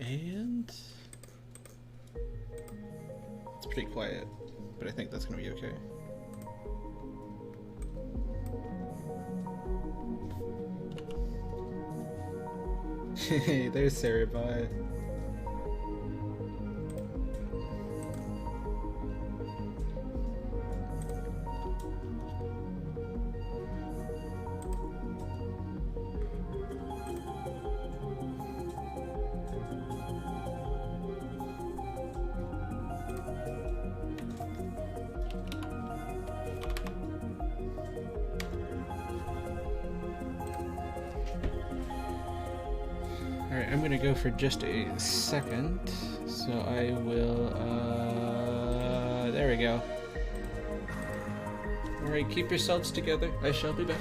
And it's pretty quiet, but I think that's gonna be okay. Hey, there's Cerebot. Alright, I'm gonna go for just a second, so I will, there we go. Alright, keep yourselves together, I shall be back.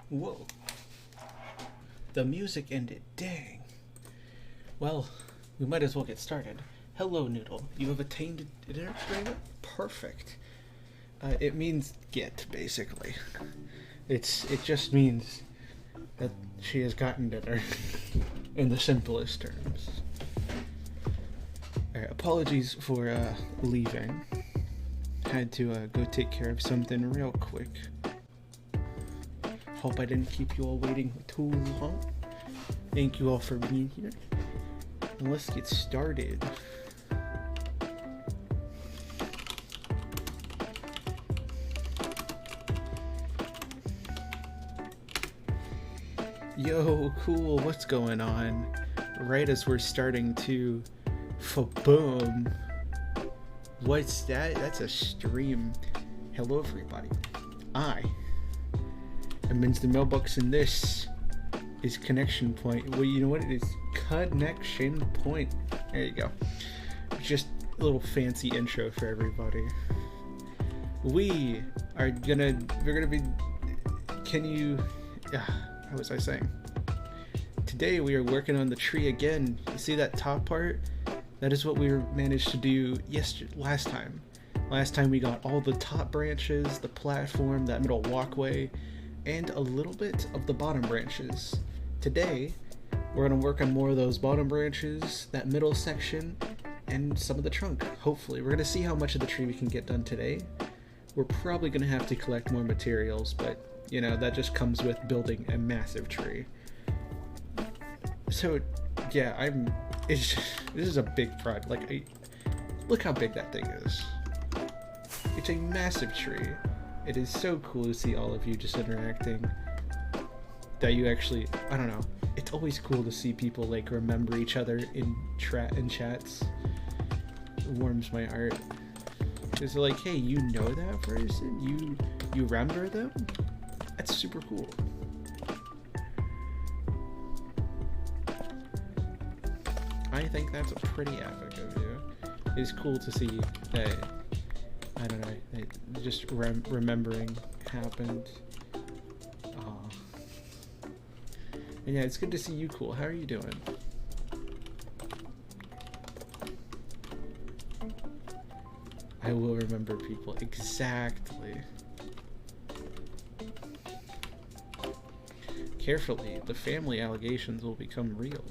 Whoa. The music ended. Dang. Well, we might as well get started. Hello, Noodle. You have attained dinner agreement? Perfect. It means get, basically. It just means that she has gotten dinner in the simplest terms. Alright, apologies for leaving. Had to go take care of something real quick. Hope I didn't keep you all waiting too long. Thank you all for being here. And let's get started. Yo, cool, what's going on? Right as we're starting to boom. What's that? That's a stream. Hello everybody. I am Mr. Mailbox and this is Connection Point. Well, you know what it is? Connection Point. There you go. Just a little fancy intro for everybody. We're gonna be, how was I saying? Today we are working on the tree again. You see that top part? That is what we managed to do last time. Last time we got all the top branches, the platform, that middle walkway, and a little bit of the bottom branches. Today, we're going to work on more of those bottom branches, that middle section, and some of the trunk, hopefully. We're going to see how much of the tree we can get done today. We're probably going to have to collect more materials, but, you know, that just comes with building a massive tree. So, yeah, this is a big project. Like, look how big that thing is. It's a massive tree. It is so cool to see all of you just interacting. That you actually, I don't know. It's always cool to see people like remember each other in chats. It warms my heart. It's like, hey, you know that person? You remember them? That's super cool. I think that's a pretty epic of you. It's cool to see that, I don't know, that just remembering happened. And yeah, it's good to see you cool. How are you doing? I will remember people. Exactly. Carefully, the family allegations will become real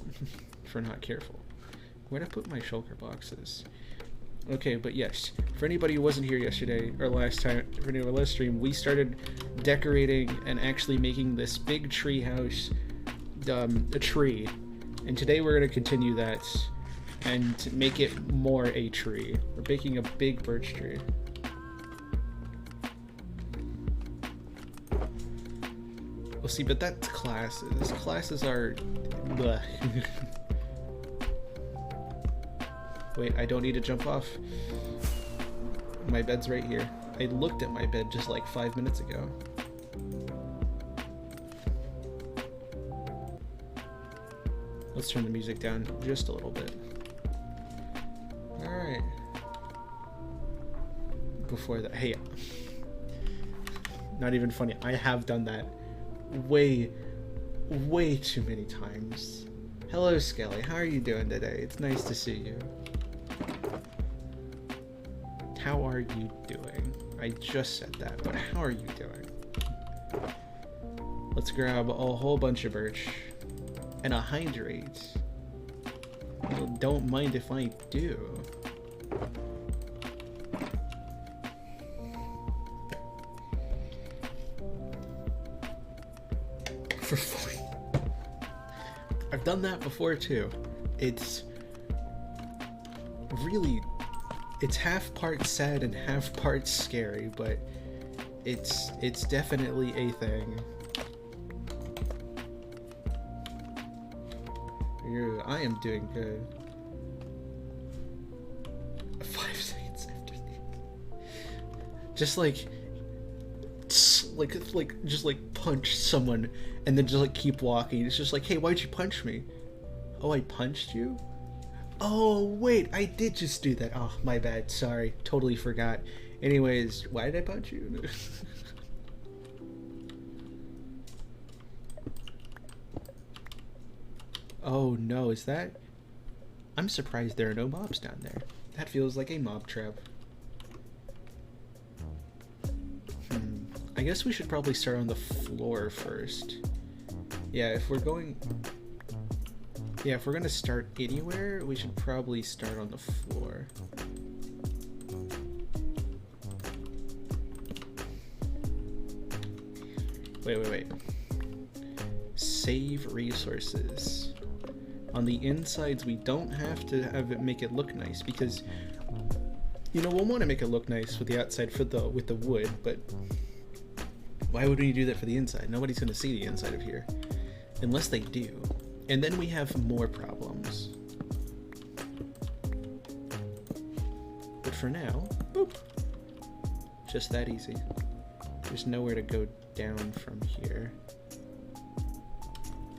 for not careful. Where'd I put my shulker boxes? Okay, but yes, for anybody who wasn't here yesterday or last time for our last stream, we started decorating and actually making this big tree house a tree, and today we're going to continue that and make it more a tree. We're making a big birch tree. We'll see, but that's classes. Classes are bleh. Wait, I don't need to jump off. My bed's right here. I looked at my bed just like 5 minutes ago. Let's turn the music down just a little bit. Alright. Before that, hey, not even funny. I have done that way too many times. Hello, Skelly. How are you doing today? It's nice to see you. How are you doing? I just said that, but how are you doing? Let's grab a whole bunch of birch and a hydrate. Well, don't mind if I do. For 40. I've done that before too. It's really, it's half part sad and half part scary, but it's definitely a thing. I am doing good. 5 seconds after just punch someone and then just keep walking. It's just like, hey, why'd you punch me? Oh, I punched you? Oh, wait, I did just do that. Oh, my bad. Sorry. Totally forgot. Anyways, why did I punch you? Oh no, is that... I'm surprised there are no mobs down there. That feels like a mob trap. I guess we should probably start on the floor first. Yeah, if we're going... Yeah, if we're gonna start anywhere, we should probably start on the floor. Wait. Save resources. On the insides, we don't have to have it make it look nice because, you know, we'll want to make it look nice with the outside with the wood, but why would we do that for the inside? Nobody's going to see the inside of here, unless they do, and then we have more problems. But for now, boop, just that easy. There's nowhere to go down from here.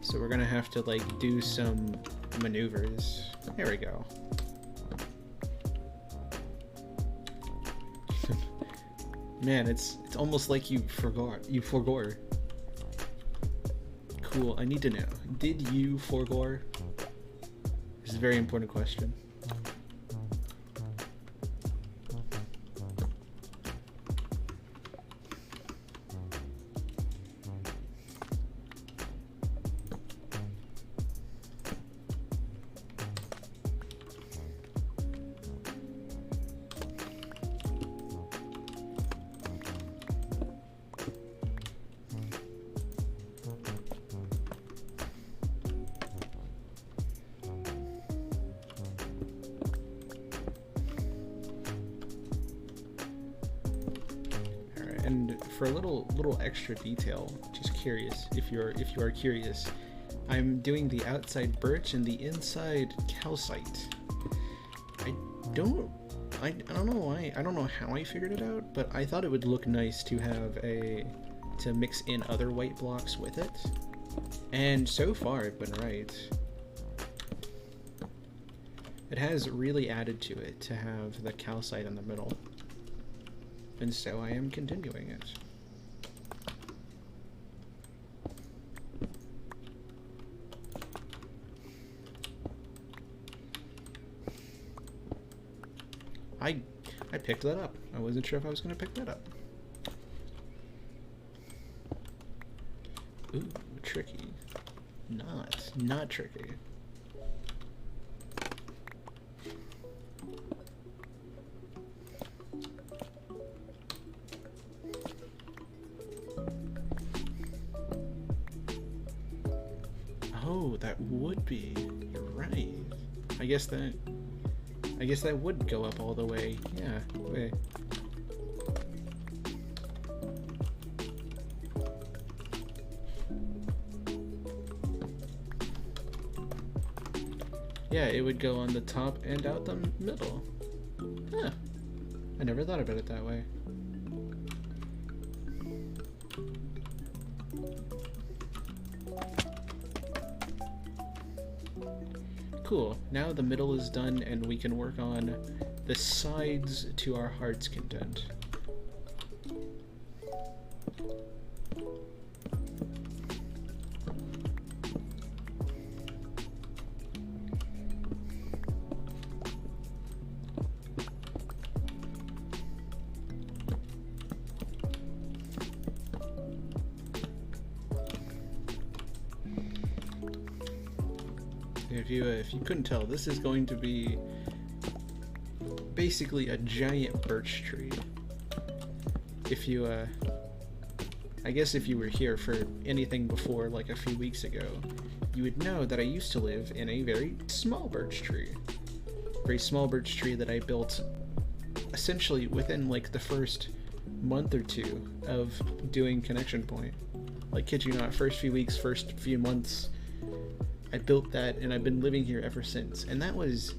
So we're gonna have to like do some maneuvers. There we go. Man, it's almost like you forgot. Cool, I need to know. Did you forgore? This is a very important question. And for a little extra detail, just curious, if you are curious, I'm doing the outside birch and the inside calcite. I don't know why. I don't know how I figured it out, but I thought it would look nice to have to mix in other white blocks with it. And so far, I've been right. It has really added to it to have the calcite in the middle. And so I am continuing it. I picked that up. I wasn't sure if I was going to pick that up. Ooh, tricky. Not tricky. Oh, that would be. You're right. I guess that would go up all the way. Yeah. Wait. Yeah, it would go on the top and out the middle. Huh. I never thought about it that way. Cool, now the middle is done and we can work on the sides to our heart's content. If you couldn't tell, this is going to be basically a giant birch tree. If you, I guess if you were here for anything before like a few weeks ago, you would know that I used to live in a very small birch tree. Very small birch tree that I built essentially within like the first month or two of doing Connection Point. Like, kid you not, first few weeks, first few months, I built that, and I've been living here ever since. And that was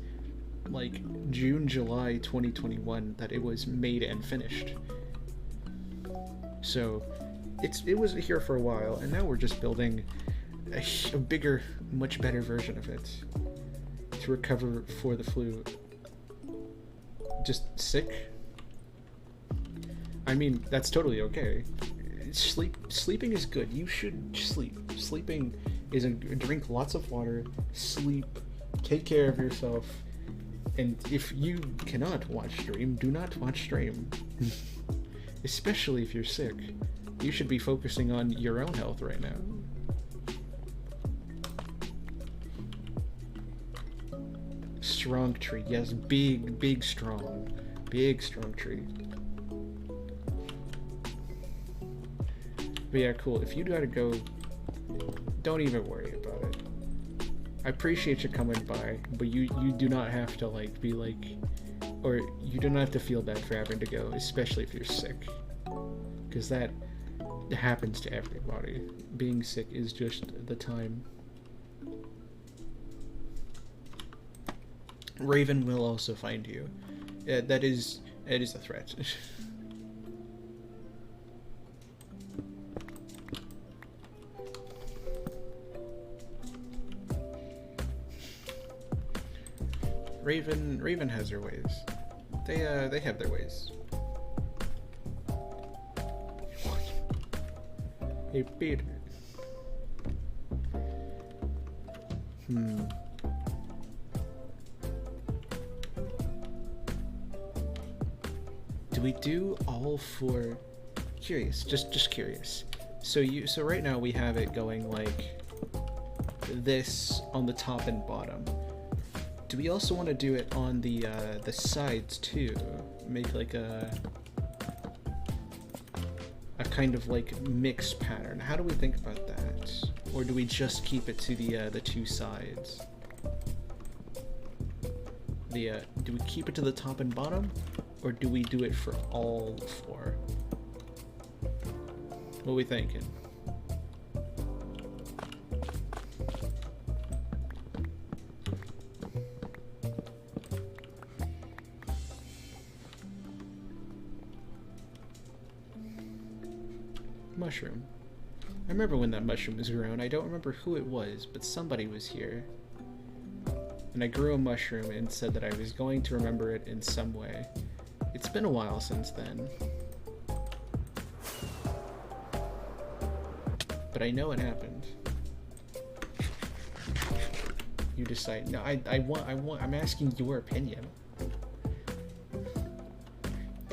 like June, July 2021 that it was made and finished. So it was here for a while, and now we're just building a bigger, much better version of it to recover for the flu. Just sick? I mean, that's totally okay. Sleeping is good. You should sleep. Sleeping is drink lots of water, sleep, take care of yourself, and if you cannot watch stream, do not watch stream. Especially if you're sick. You should be focusing on your own health right now. Strong tree, yes, big strong tree. But yeah, cool. If you gotta go, don't even worry about it. I appreciate you coming by, but you do not have to like be like, or you do not have to feel bad for having to go, especially if you're sick, because that happens to everybody. Being sick is just the time. Raven will also find you. It is a threat. Raven has her ways. They have their ways. Hey Peter. Do we do all four? Curious, just curious. So right now we have it going like this on the top and bottom. Do we also want to do it on the sides too? Make like a kind of like mixed pattern. How do we think about that? Or do we just keep it to the two sides? Do we keep it to the top and bottom, or do we do it for all four? What are we thinking? Mushroom. I remember when that mushroom was grown. I don't remember who it was, but somebody was here. And I grew a mushroom and said that I was going to remember it in some way. It's been a while since then. But I know it happened. You decide. No, I'm asking your opinion.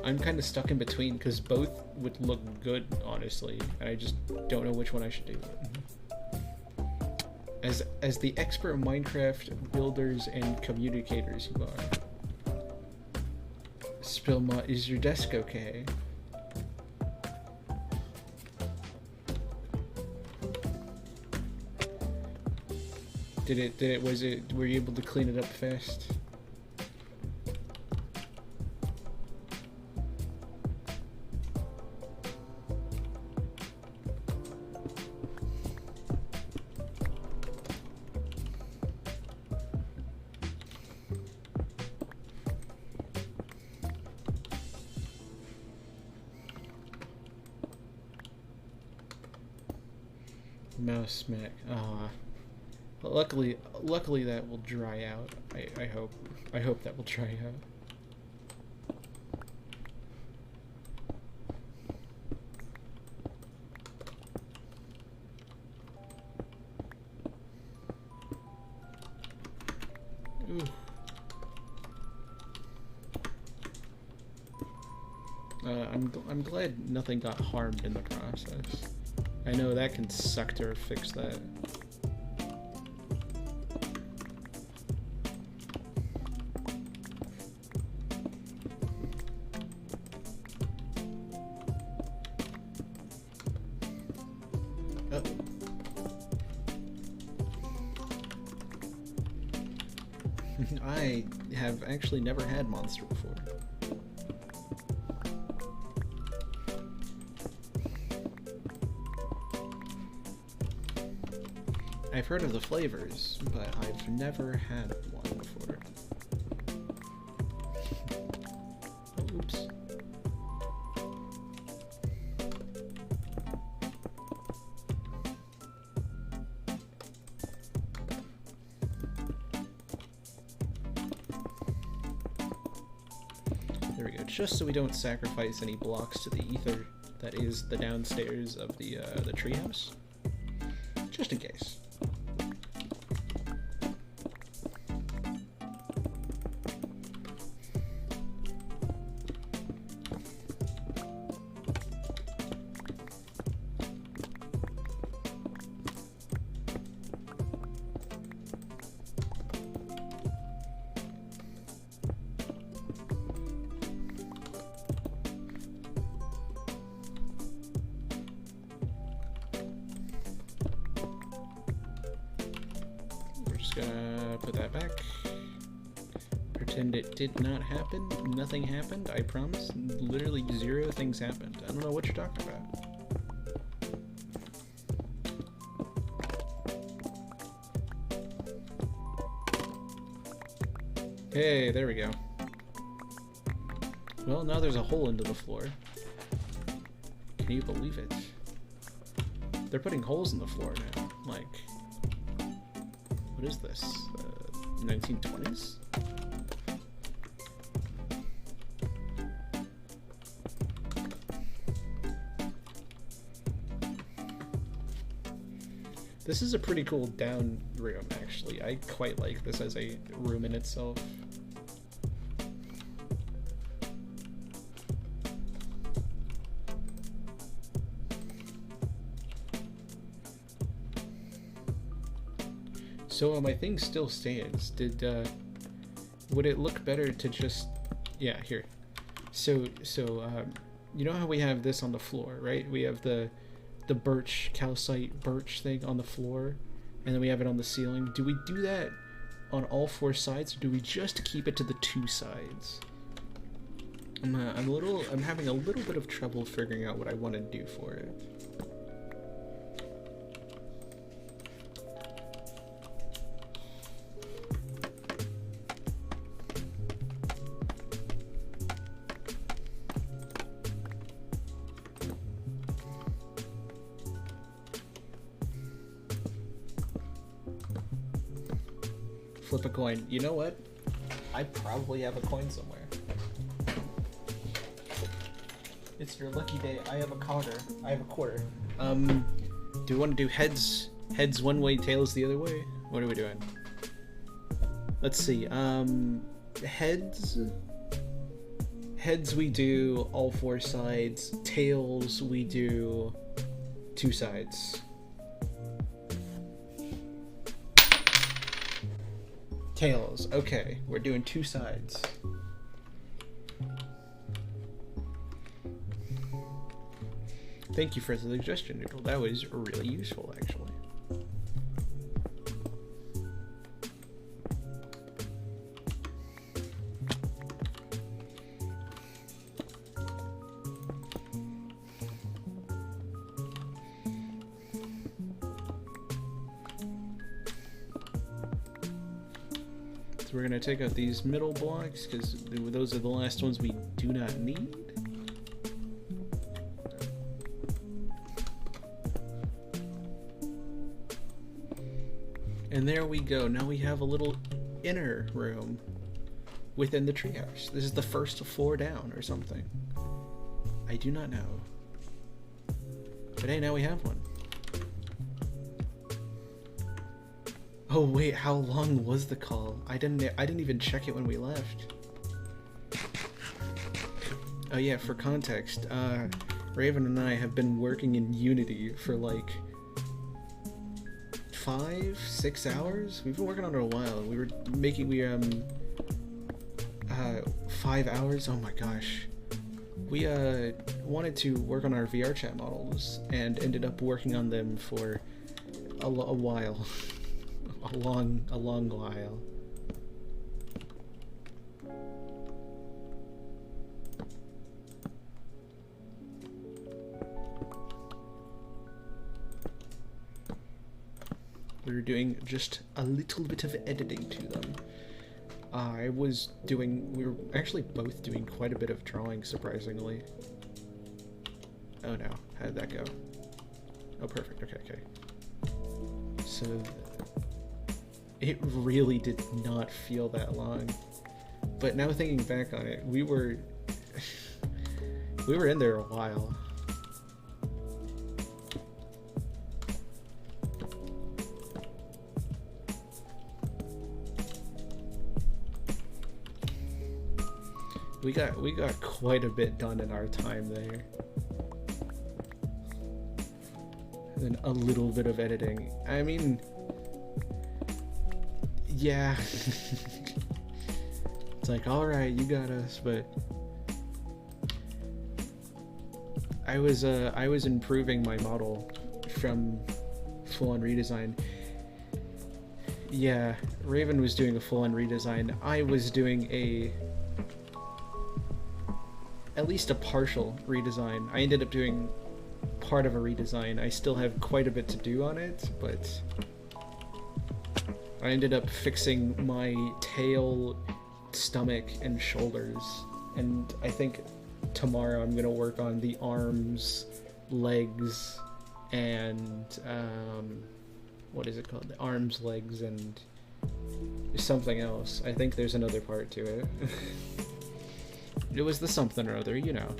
I'm kind of stuck in between because both would look good, honestly, and I just don't know which one I should do. As the expert Minecraft builders and communicators you are. Spillmont, is your desk okay? Were you able to clean it up fast? Mouse smack. Ah. Luckily that will dry out. I hope that will dry out. Ooh. I'm glad nothing got harmed in the process. I know that can suck to fix that. Oh. I have actually never had monster before. I've heard of the flavors, but I've never had one before. Oh, oops. There we go, just so we don't sacrifice any blocks to the ether that is the downstairs of the treehouse. Just in case. Put that back. Pretend it did not happen. Nothing happened, I promise. Literally 0 things happened. I don't know what you're talking about. Hey, there we go. Well, now there's a hole into the floor. Can you believe it? They're putting holes in the floor now. Like, what is this? 1920s? This is a pretty cool down room, actually. I quite like this as a room in itself. So my thing still stands. Would it look better to just, yeah, here. So you know how we have this on the floor, right? We have the birch, calcite birch thing on the floor, and then we have it on the ceiling. Do we do that on all 4 sides, or do we just keep it to the 2 sides? I'm having a little bit of trouble figuring out what I want to do for it. Flip a coin. You know what? I probably have a coin somewhere. It's your lucky day. I have a quarter. Do we want to do heads one way, tails the other way? What are we doing? Let's see. Heads we do all 4 sides. Tails we do 2 sides. Tails. Okay, we're doing 2 sides. Thank you for the suggestion, Noodle. That was really useful, actually. We're gonna take out these middle blocks because those are the last ones we do not need. And there we go. Now we have a little inner room within the treehouse. This is the first floor down or something. I do not know. But hey, now we have one. Oh wait, how long was the call? I didn't even check it when we left. Oh yeah, for context, Raven and I have been working in Unity for like 5-6 hours. We've been working on it a while. We were making 5 hours. Oh my gosh. We wanted to work on our VR chat models and ended up working on them for a while. a long while. We were doing just a little bit of editing to them. We were actually both doing quite a bit of drawing, surprisingly. Oh no, how did that go? Oh, perfect, okay. So, it really did not feel that long. But now thinking back on it, we were in there a while. We got quite a bit done in our time there. And then a little bit of editing. I mean, yeah. It's like, alright, you got us, but I was improving my model from full-on redesign. Yeah, Raven was doing a full-on redesign. I was doing at least a partial redesign. I ended up doing part of a redesign. I still have quite a bit to do on it, but I ended up fixing my tail, stomach, and shoulders. And I think tomorrow I'm gonna work on the arms, legs, and what is it called? The arms, legs, and something else. I think there's another part to it. It was the something or other, you know.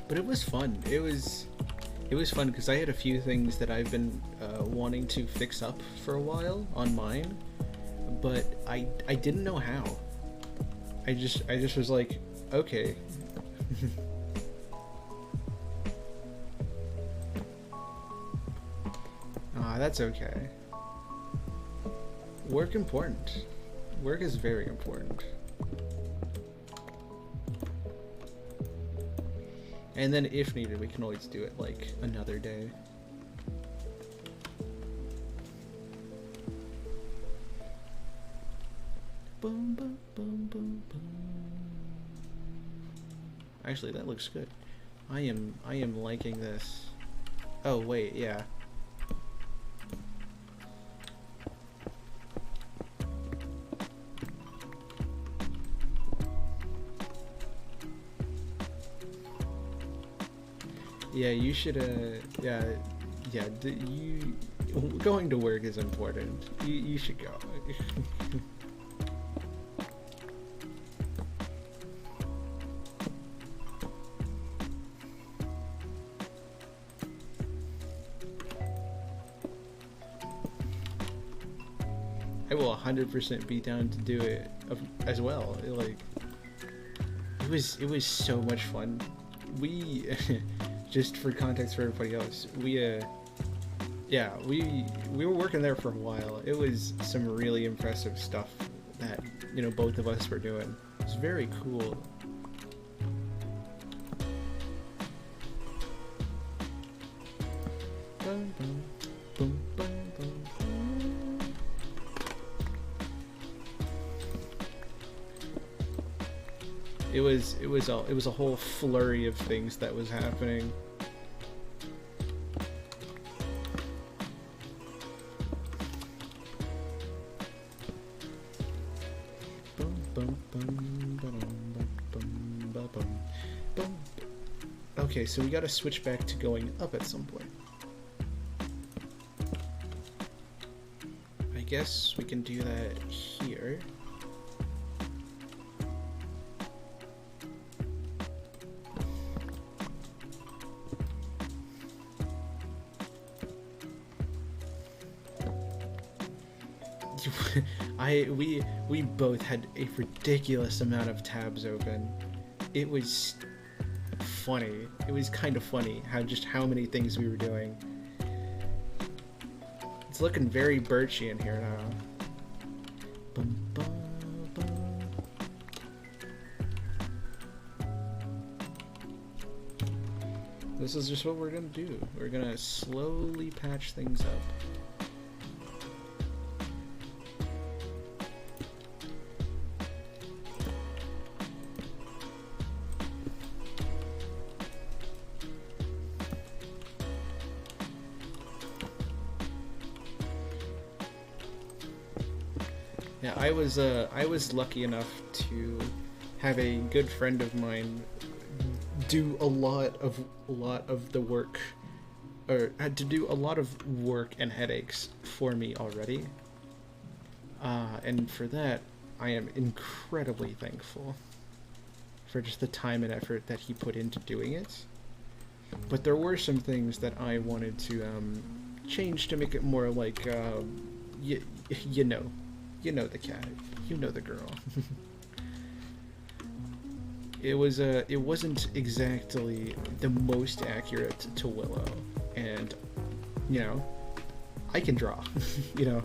But it was fun. It was fun because I had a few things that I've been wanting to fix up for a while on mine, but I didn't know how. I just was like, okay. That's okay. Work important. Work is very important. And then if needed, we can always do it like another day. Boom, boom, boom, boom, boom. Actually, that looks good. I am liking this. Oh wait, yeah. Yeah, you should, going to work is important. You should go. I will 100% be down to do it as well. Like, it was so much fun. We just for context for everybody else, we were working there for a while. It was some really impressive stuff that, you know, both of us were doing. It's very cool. Boom, boom, boom, boom, boom. It was a whole flurry of things that was happening. Okay, so we gotta switch back to going up at some point. I guess we can do that here. We both had a ridiculous amount of tabs open. It was funny. It was kind of funny how many things we were doing. It's looking very birchy in here now. Bum, bum, bum. This is just what we're gonna do. We're gonna slowly patch things up. Yeah, I was lucky enough to have a good friend of mine do a lot of the work, or had to do a lot of work and headaches for me already. And for that, I am incredibly thankful for just the time and effort that he put into doing it. But there were some things that I wanted to change to make it more like, you know. You know the cat. You know the girl. It wasn't exactly the most accurate to Willow, and you know, I can draw. you know,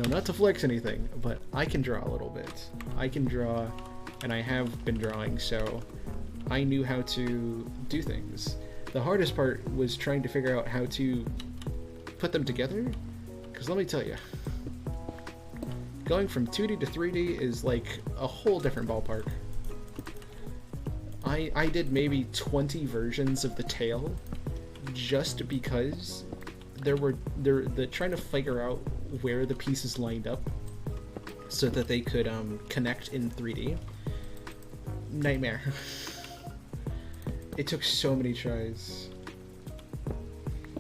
not to flex anything, but I can draw a little bit. I can draw, and I have been drawing, so I knew how to do things. The hardest part was trying to figure out how to put them together, because let me tell you, going from 2D to 3D is like a whole different ballpark. I did maybe 20 versions of the tail just because they're trying to figure out where the pieces lined up so that they could connect in 3D. Nightmare. It took so many tries.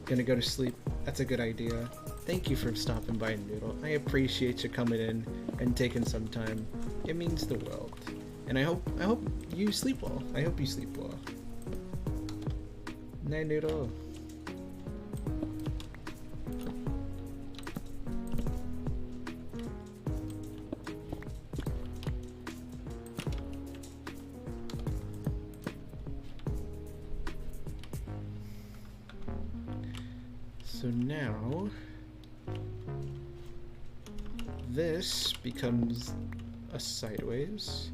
Gonna go to sleep. That's a good idea. Thank you for stopping by, Noodle. I appreciate you coming in and taking some time. It means the world. And I hope you sleep well. I hope you sleep well. Night, Noodle. So now this becomes a sideways.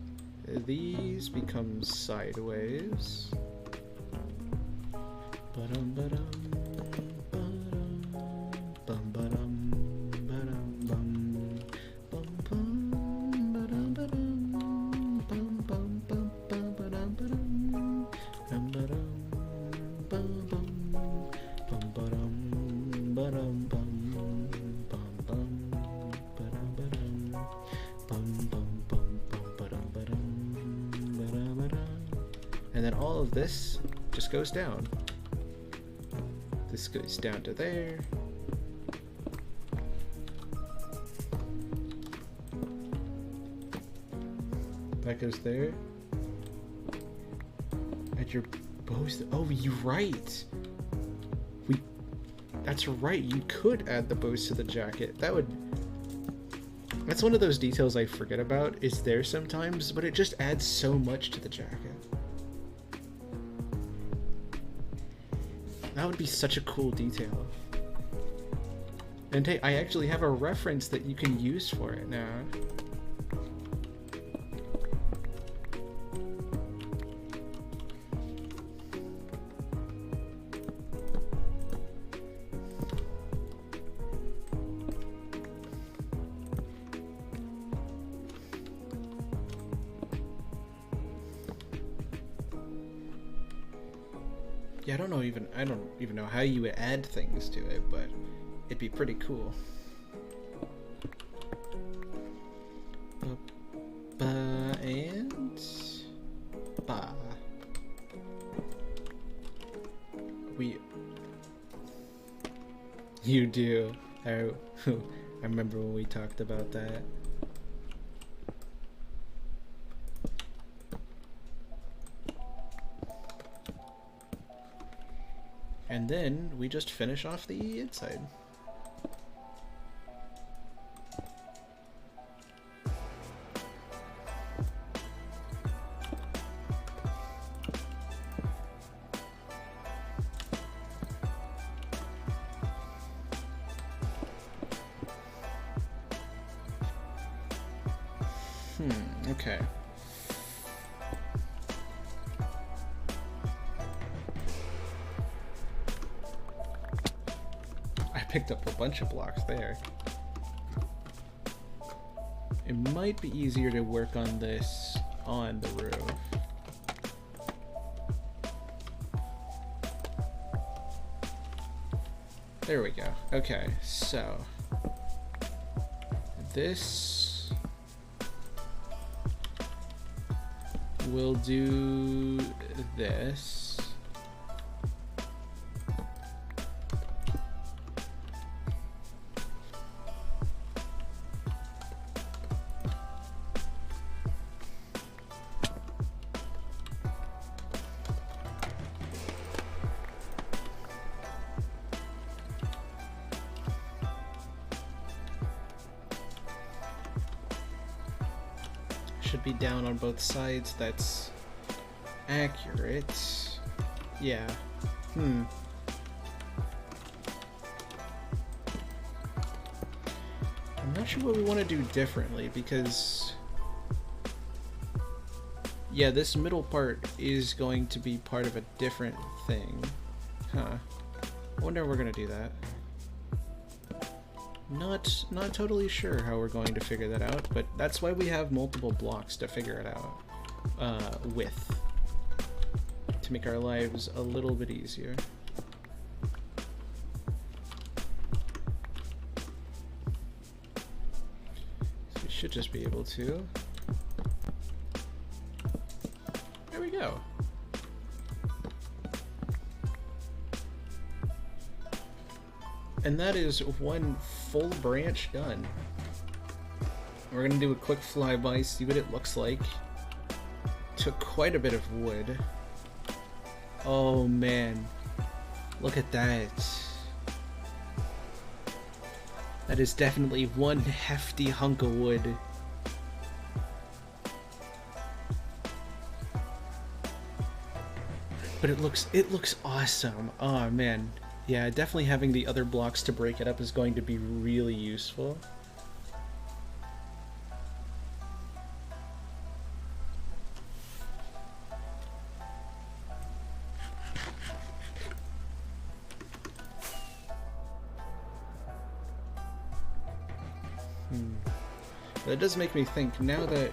These become sideways. Ba-dum, ba-dum, ba-dum, bum, ba-dum, ba-dum, bum, bum, bum, ba-dum, ba-dum, bum, bum, bum, bum, ba-dum, ba-dum, bum, ba-dum, bum, bum, bum, ba-dum, ba-dum, bum, bum, bum, ba-dum, ba-dum, bum, bum. And then all of this just goes down. This goes down to there. That goes there. At your bows. Oh, you're right. That's right. You could add the bows to the jacket. That's one of those details I forget about. It's there sometimes, but it just adds so much to the jacket. That would be such a cool detail. And hey, I actually have a reference that you can use for it now. Yeah, I don't even know how you would add things to it, but it'd be pretty cool. And ba. You do. I remember when we talked about that. And then we just finish off the inside. Okay. Picked up a bunch of blocks there. It might be easier to work on this on the roof. There we go. Okay, so this will do this. should be down on both sides. That's accurate. Yeah. I'm not sure what we want to do differently because... yeah, this middle part is going to be part of a different thing. Huh. I wonder how we're going to do that. Not totally sure how we're going to figure that out, but that's why we have multiple blocks to figure it out with. To make our lives a little bit easier. So we should just be able to. There we go. And that is one full branch done. We're gonna do a quick flyby, see what it looks like. Took quite a bit of wood. Oh man, look at that. That is definitely one hefty hunk of wood. But it looks awesome. Oh man. Yeah, definitely having the other blocks to break it up is going to be really useful. But it does make me think, now that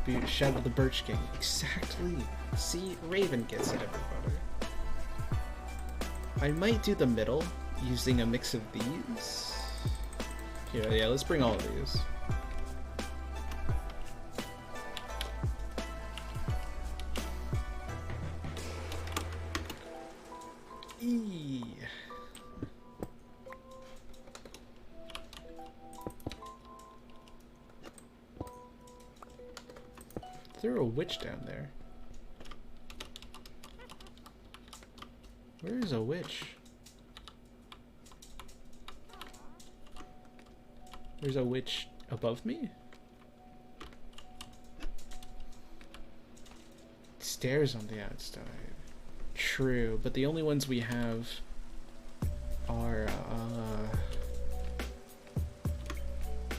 we shadowed the Birch King, exactly. See, Raven gets it, everybody. I might do the middle, using a mix of these. Here, yeah, let's bring all of these. Eee. Is there a witch down there? Where is a witch? There's a witch above me? Stairs on the outside. True, but the only ones we have are,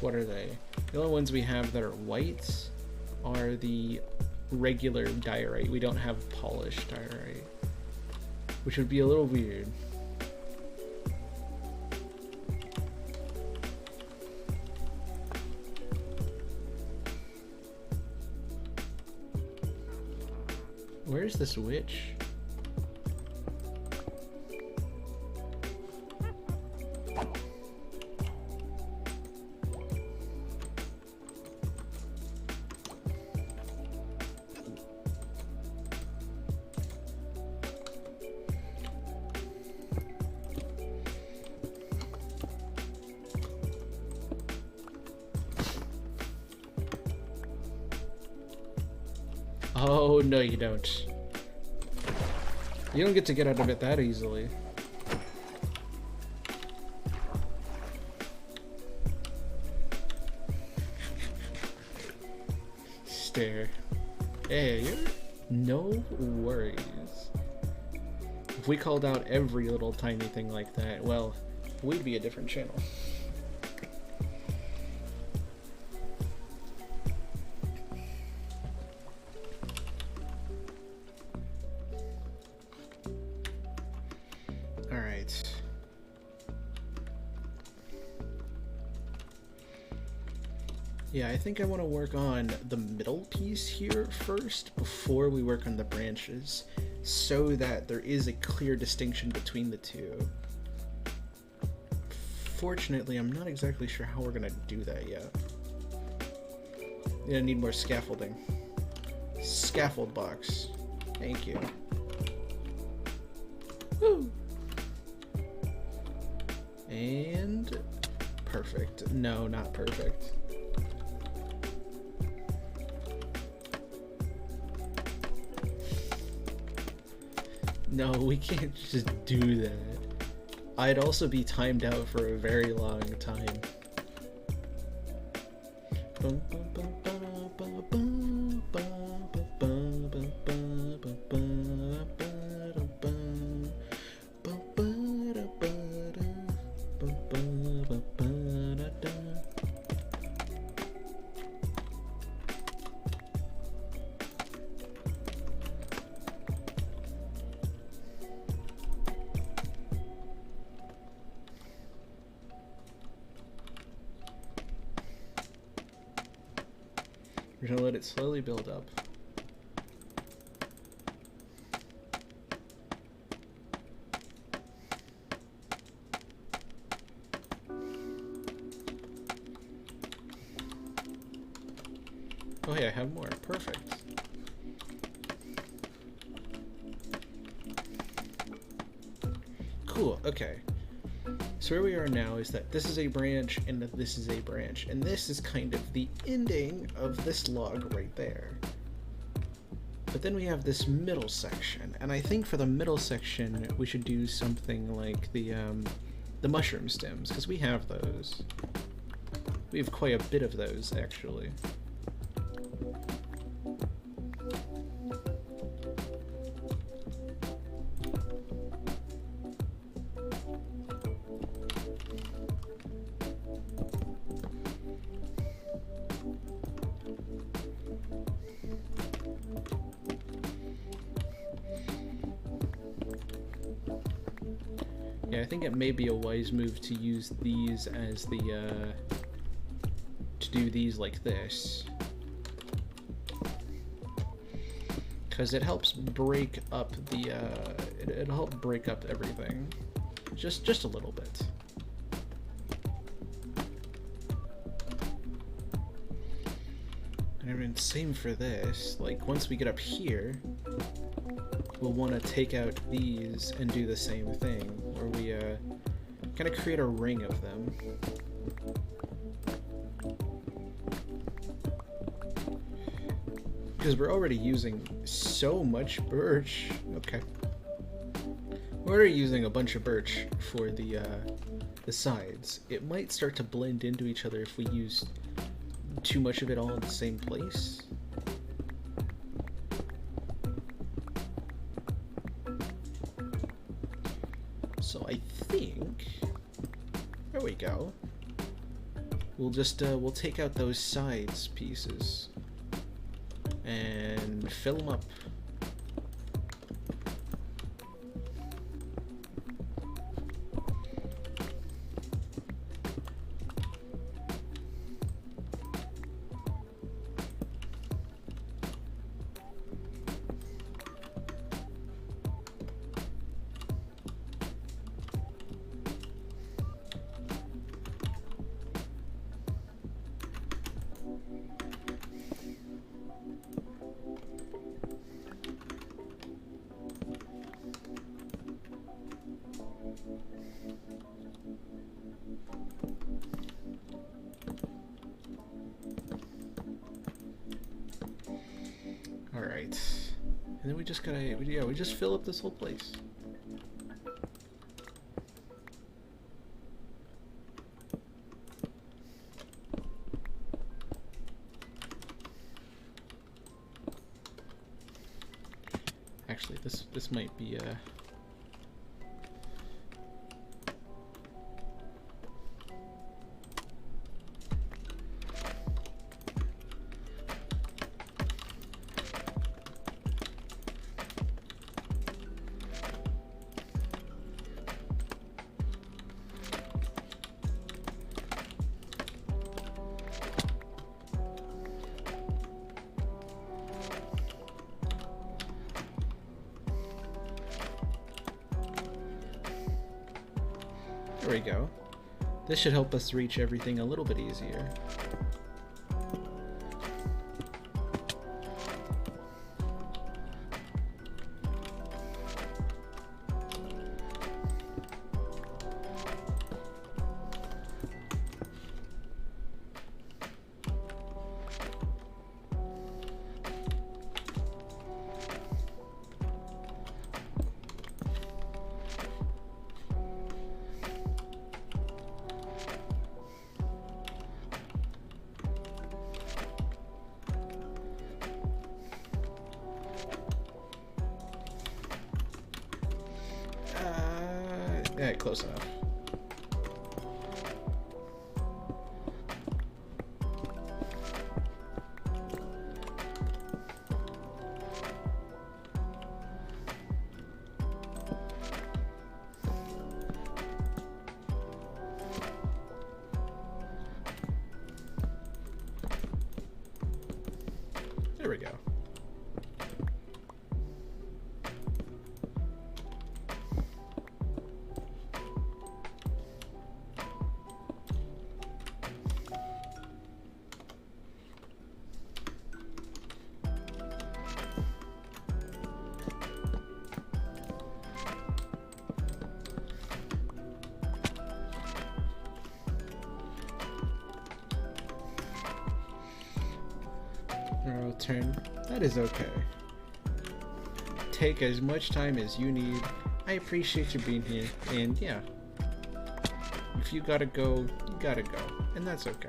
what are they? The only ones we have that are white are the regular diorite. We don't have polished diorite, which would be a little weird. Where is this witch? Oh, no you don't. You don't get to get out of it that easily. Stare. Hey, you're... no worries. If we called out every little tiny thing like that, well, we'd be a different channel. Yeah, I think I want to work on the middle piece here first before we work on the branches, so that there is a clear distinction between the two. Fortunately, I'm not exactly sure how we're going to do that yet. Gonna need more scaffolding. Scaffold box. Thank you. Woo! And... perfect. No, not perfect. No, we can't just do that. I'd also be timed out for a very long time. Bum, bum, bum, bum, bum, bum. We're gonna let it slowly build up. Oh hey, I have more. Perfect. Cool, okay. So where we are now is that this is a branch and that this is a branch, and this is kind of the ending of this log right there. But then we have this middle section, and I think for the middle section we should do something like the mushroom stems, because we have those. We have quite a bit of those, actually. Yeah, I think it may be a wise move to use these as the, to do these like this. Because it helps break up the, it'll help break up everything. Just a little bit. And everything, same for this. Like, once we get up here, we'll want to take out these and do the same thing, where we kind of create a ring of them. Because we're already using so much birch. Okay. We're already using a bunch of birch for the sides. It might start to blend into each other if we use too much of it all in the same place. So I think, there we go. We'll just, we'll take out those sides pieces and fill them up. Alright. And then we just gotta, yeah, we just fill up this whole place. Actually, this might be there we go. This should help us reach everything a little bit easier. Yeah, close enough. we go. Turn. That is okay. Take as much time as you need. I appreciate you being here, and yeah, if you gotta go, you gotta go, and that's okay.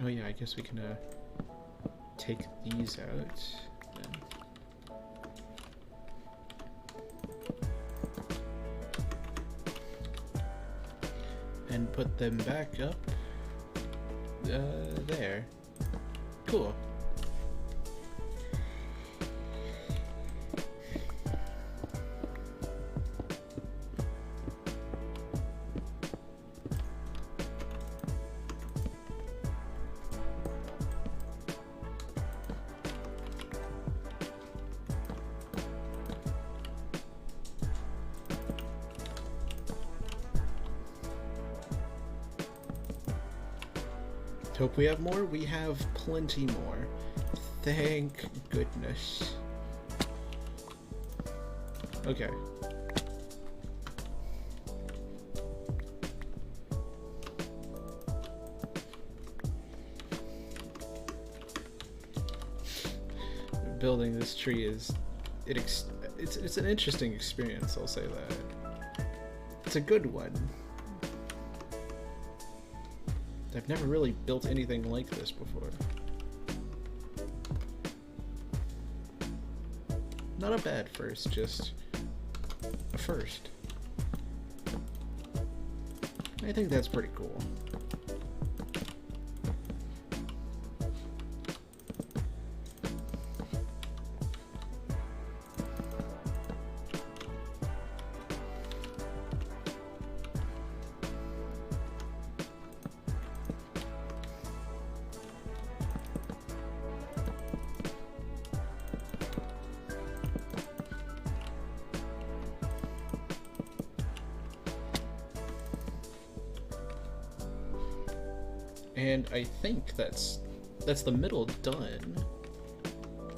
Oh yeah, I guess we can take these out. And put them back up there. Cool. Hope we have more. We have plenty more. Thank goodness. Okay. Building this tree is it's an interesting experience, I'll say that. It's a good one. I've never really built anything like this before. Not a bad first, just a first. I think that's pretty cool. And I think that's the middle done,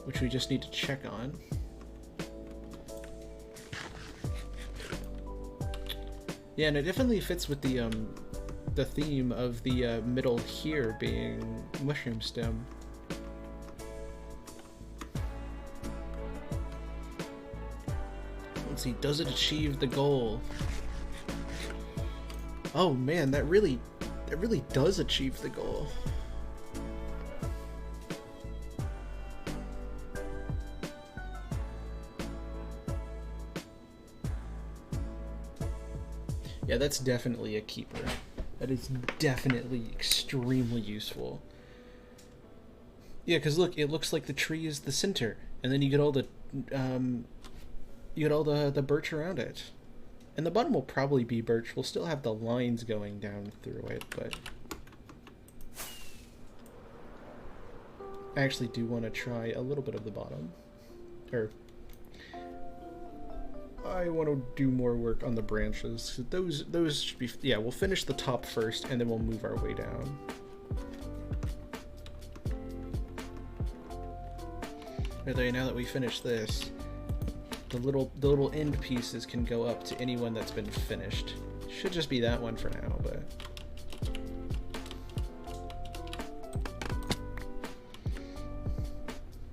which we just need to check on. Yeah, and it definitely fits with the theme of the middle here being mushroom stem. Let's see, does it achieve the goal? Oh man, that really does achieve the goal. Yeah, that's definitely a keeper. That is definitely extremely useful. Yeah, because look, it looks like the tree is the center, and then you get all the the birch around it. And the bottom will probably be birch. We'll still have the lines going down through it, but I actually do want to try a little bit of the bottom. Or I want to do more work on the branches. Those should be, yeah, we'll finish the top first and then we'll move our way down. Although now that we finish this, the little end pieces can go up to anyone that's been finished. Should just be that one for now, but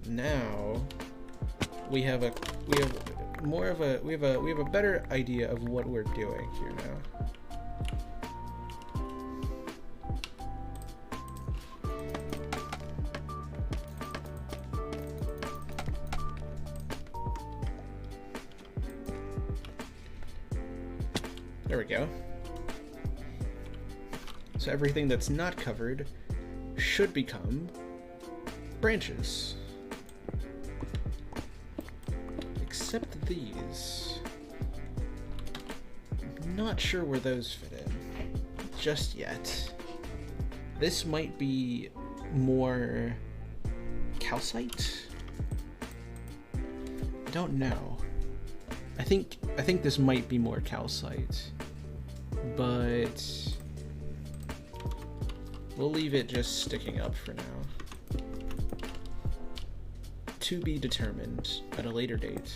now we have a better idea of what we're doing here now. There we go. So everything that's not covered should become branches. except these. Not sure where those fit in just yet. This might be more calcite. I don't know. I think this might be more calcite, but we'll leave it just sticking up for now. To be determined at a later date.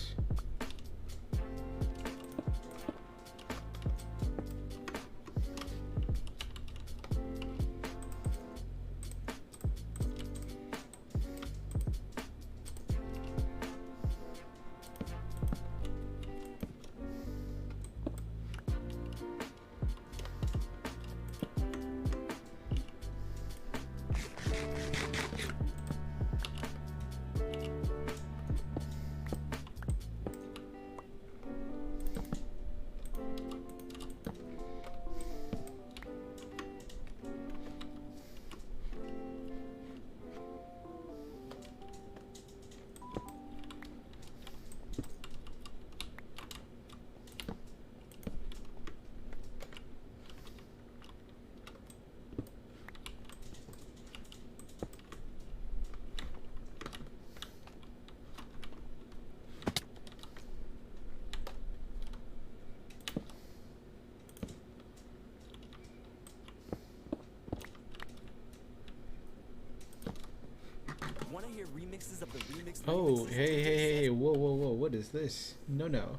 Oh, hey, whoa, what is this? No.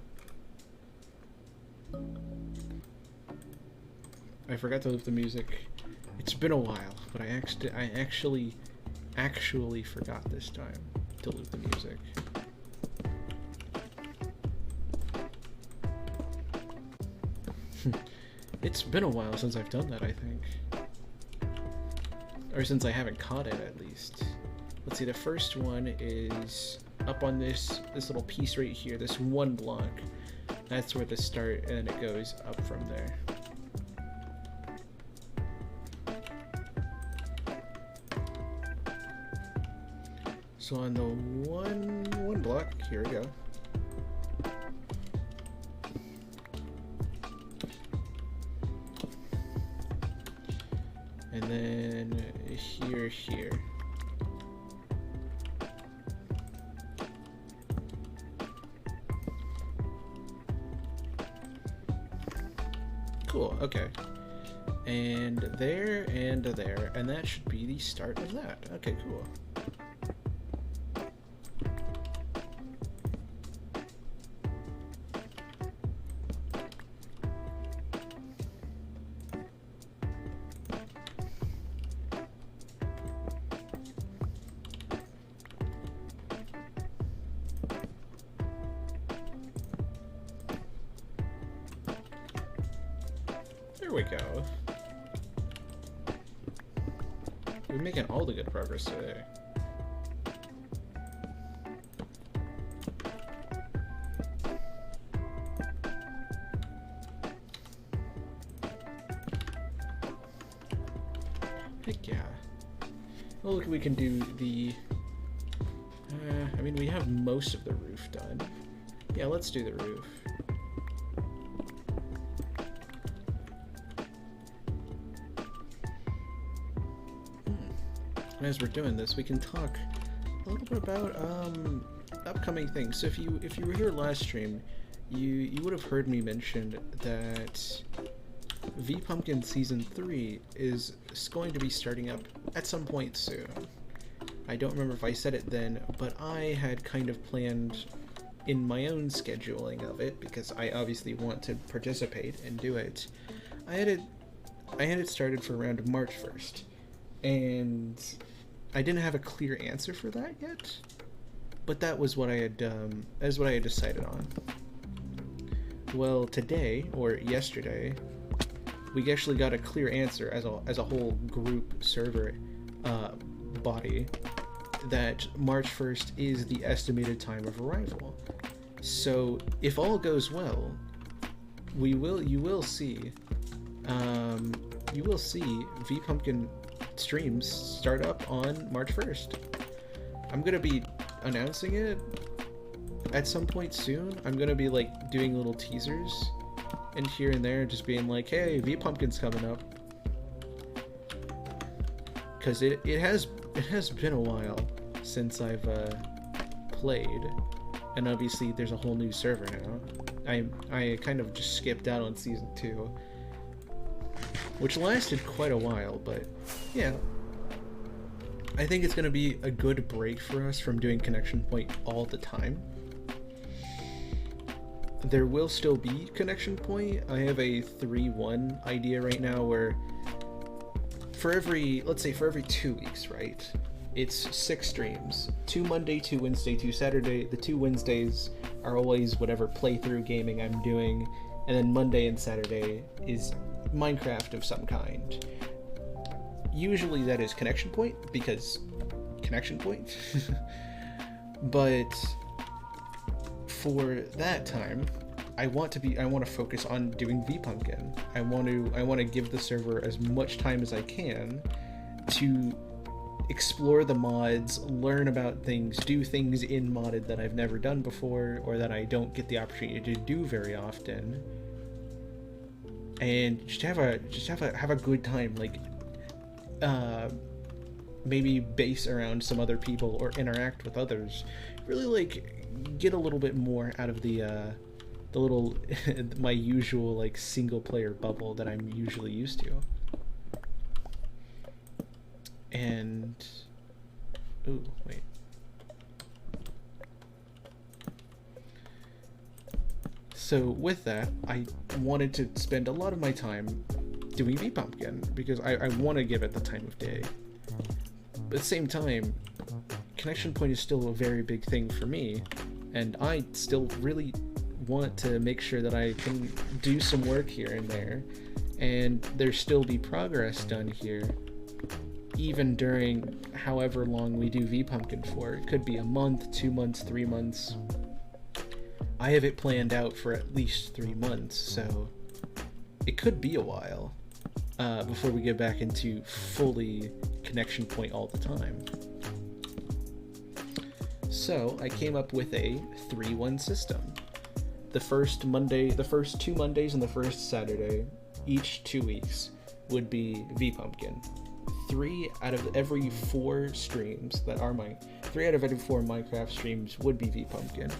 I forgot to leave the music. It's been a while, but I actually forgot this time to leave the music. It's been a while since I've done that, I think. Or since I haven't caught it, at least. Let's see, the first one is up on this little piece right here, this one block. That's where the start, and it goes up from there. So on the one block, here we go. And then here. Cool, okay. And there, and that should be the start of that. Okay, cool. There we go. We're making all the good progress today. Heck yeah. Well, look, we can do the... I mean, we have most of the roof done. Yeah, let's do the roof. As we're doing this, we can talk a little bit about upcoming things. So if you were here last stream, you would have heard me mention that V-Pumpkin Season 3 is going to be starting up at some point soon. I don't remember if I said it then, but I had kind of planned in my own scheduling of it, because I obviously want to participate and do it. I had it started for around March 1st, and I didn't have a clear answer for that yet, but that was what I had decided on. Well, today, or yesterday, we actually got a clear answer as a whole group server body that March 1st is the estimated time of arrival. So if all goes well, you will see V-Pumpkin streams start up on March 1st. I'm gonna be announcing it at some point soon, I'm gonna be like doing little teasers and here and there, just being like, hey, V Pumpkin's coming up. Because it has been a while since I've played, and obviously there's a whole new server now. I kind of just skipped out on season 2, which lasted quite a while, but yeah. I think it's gonna be a good break for us from doing Connection Point all the time. There will still be Connection Point. I have a 3-1 idea right now where let's say for every 2 weeks, right? It's 6 streams. 2 Monday, 2 Wednesday, 2 Saturday. The 2 Wednesdays are always whatever playthrough gaming I'm doing, and then Monday and Saturday is Minecraft of some kind. Usually that is Connection Point, because Connection Point. But for that time, I want to focus on doing V-Pumpkin. I want to give the server as much time as I can to explore the mods, learn about things, do things in modded that I've never done before or that I don't get the opportunity to do very often, and just have a good time. Like maybe base around some other people or interact with others. Really like get a little bit more out of the little my usual like single player bubble that I'm usually used to. And ooh, wait. So with that, I wanted to spend a lot of my time doing V-Pumpkin because I want to give it the time of day. But at the same time, Connection Point is still a very big thing for me, and I still really want to make sure that I can do some work here and there, and there still be progress done here, even during however long we do V-Pumpkin for. It could be a month, 2 months, 3 months. I have it planned out for at least 3 months, so it could be a while before we get back into fully Connection Point all the time. So I came up with a 3-1 system. The first 2 Mondays and the first Saturday, each 2 weeks, would be V-Pumpkin. 3 out of every 4 streams that are 3 out of every 4 Minecraft streams would be V-Pumpkin.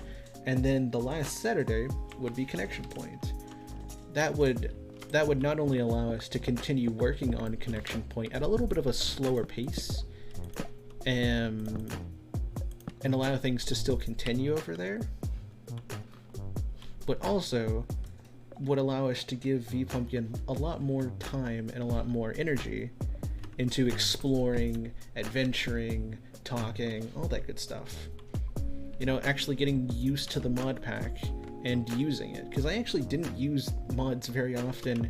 And then the last Saturday would be Connection Point. That would not only allow us to continue working on Connection Point at a little bit of a slower pace, and allow things to still continue over there, but also would allow us to give V-Pumpkin a lot more time and a lot more energy into exploring, adventuring, talking, all that good stuff. You know, actually getting used to the mod pack and using it, because I actually didn't use mods very often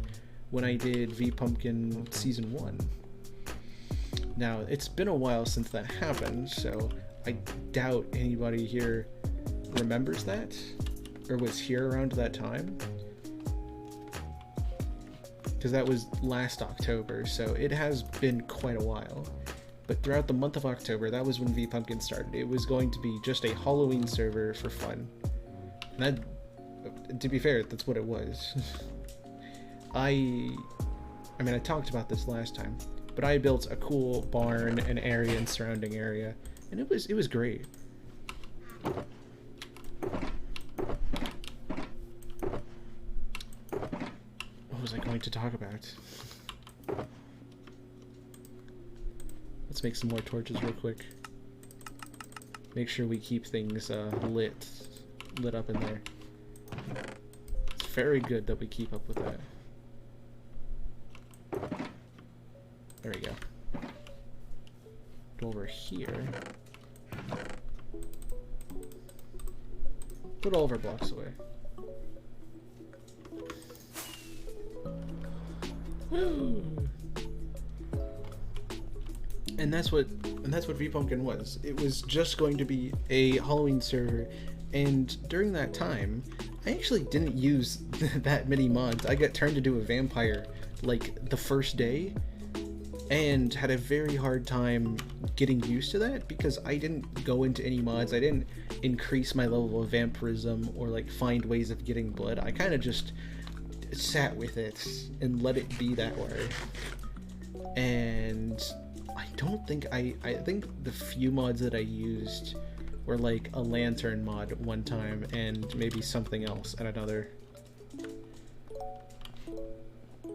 when I did V-Pumpkin Season 1. Now, it's been a while since that happened, so I doubt anybody here remembers that, or was here around that time, because that was last October, so it has been quite a while. But throughout the month of October, that was when V-Pumpkin started. It was going to be just a Halloween server for fun. And that, to be fair, that's what it was. I mean, I talked about this last time, but I built a cool barn, an area, and surrounding area, and it was great. What was I going to talk about? Let's make some more torches real quick. Make sure we keep things lit up in there. It's very good that we keep up with that. There we go. Go over here. Put all of our blocks away. Woo! And that's what V-Pumpkin was. It was just going to be a Halloween server, and during that time, I actually didn't use that many mods. I got turned into a vampire like the first day, and had a very hard time getting used to that because I didn't go into any mods. I didn't increase my level of vampirism or like find ways of getting blood. I kind of just sat with it and let it be that way. And I don't think I think the few mods that I used were like a lantern mod one time and maybe something else at another.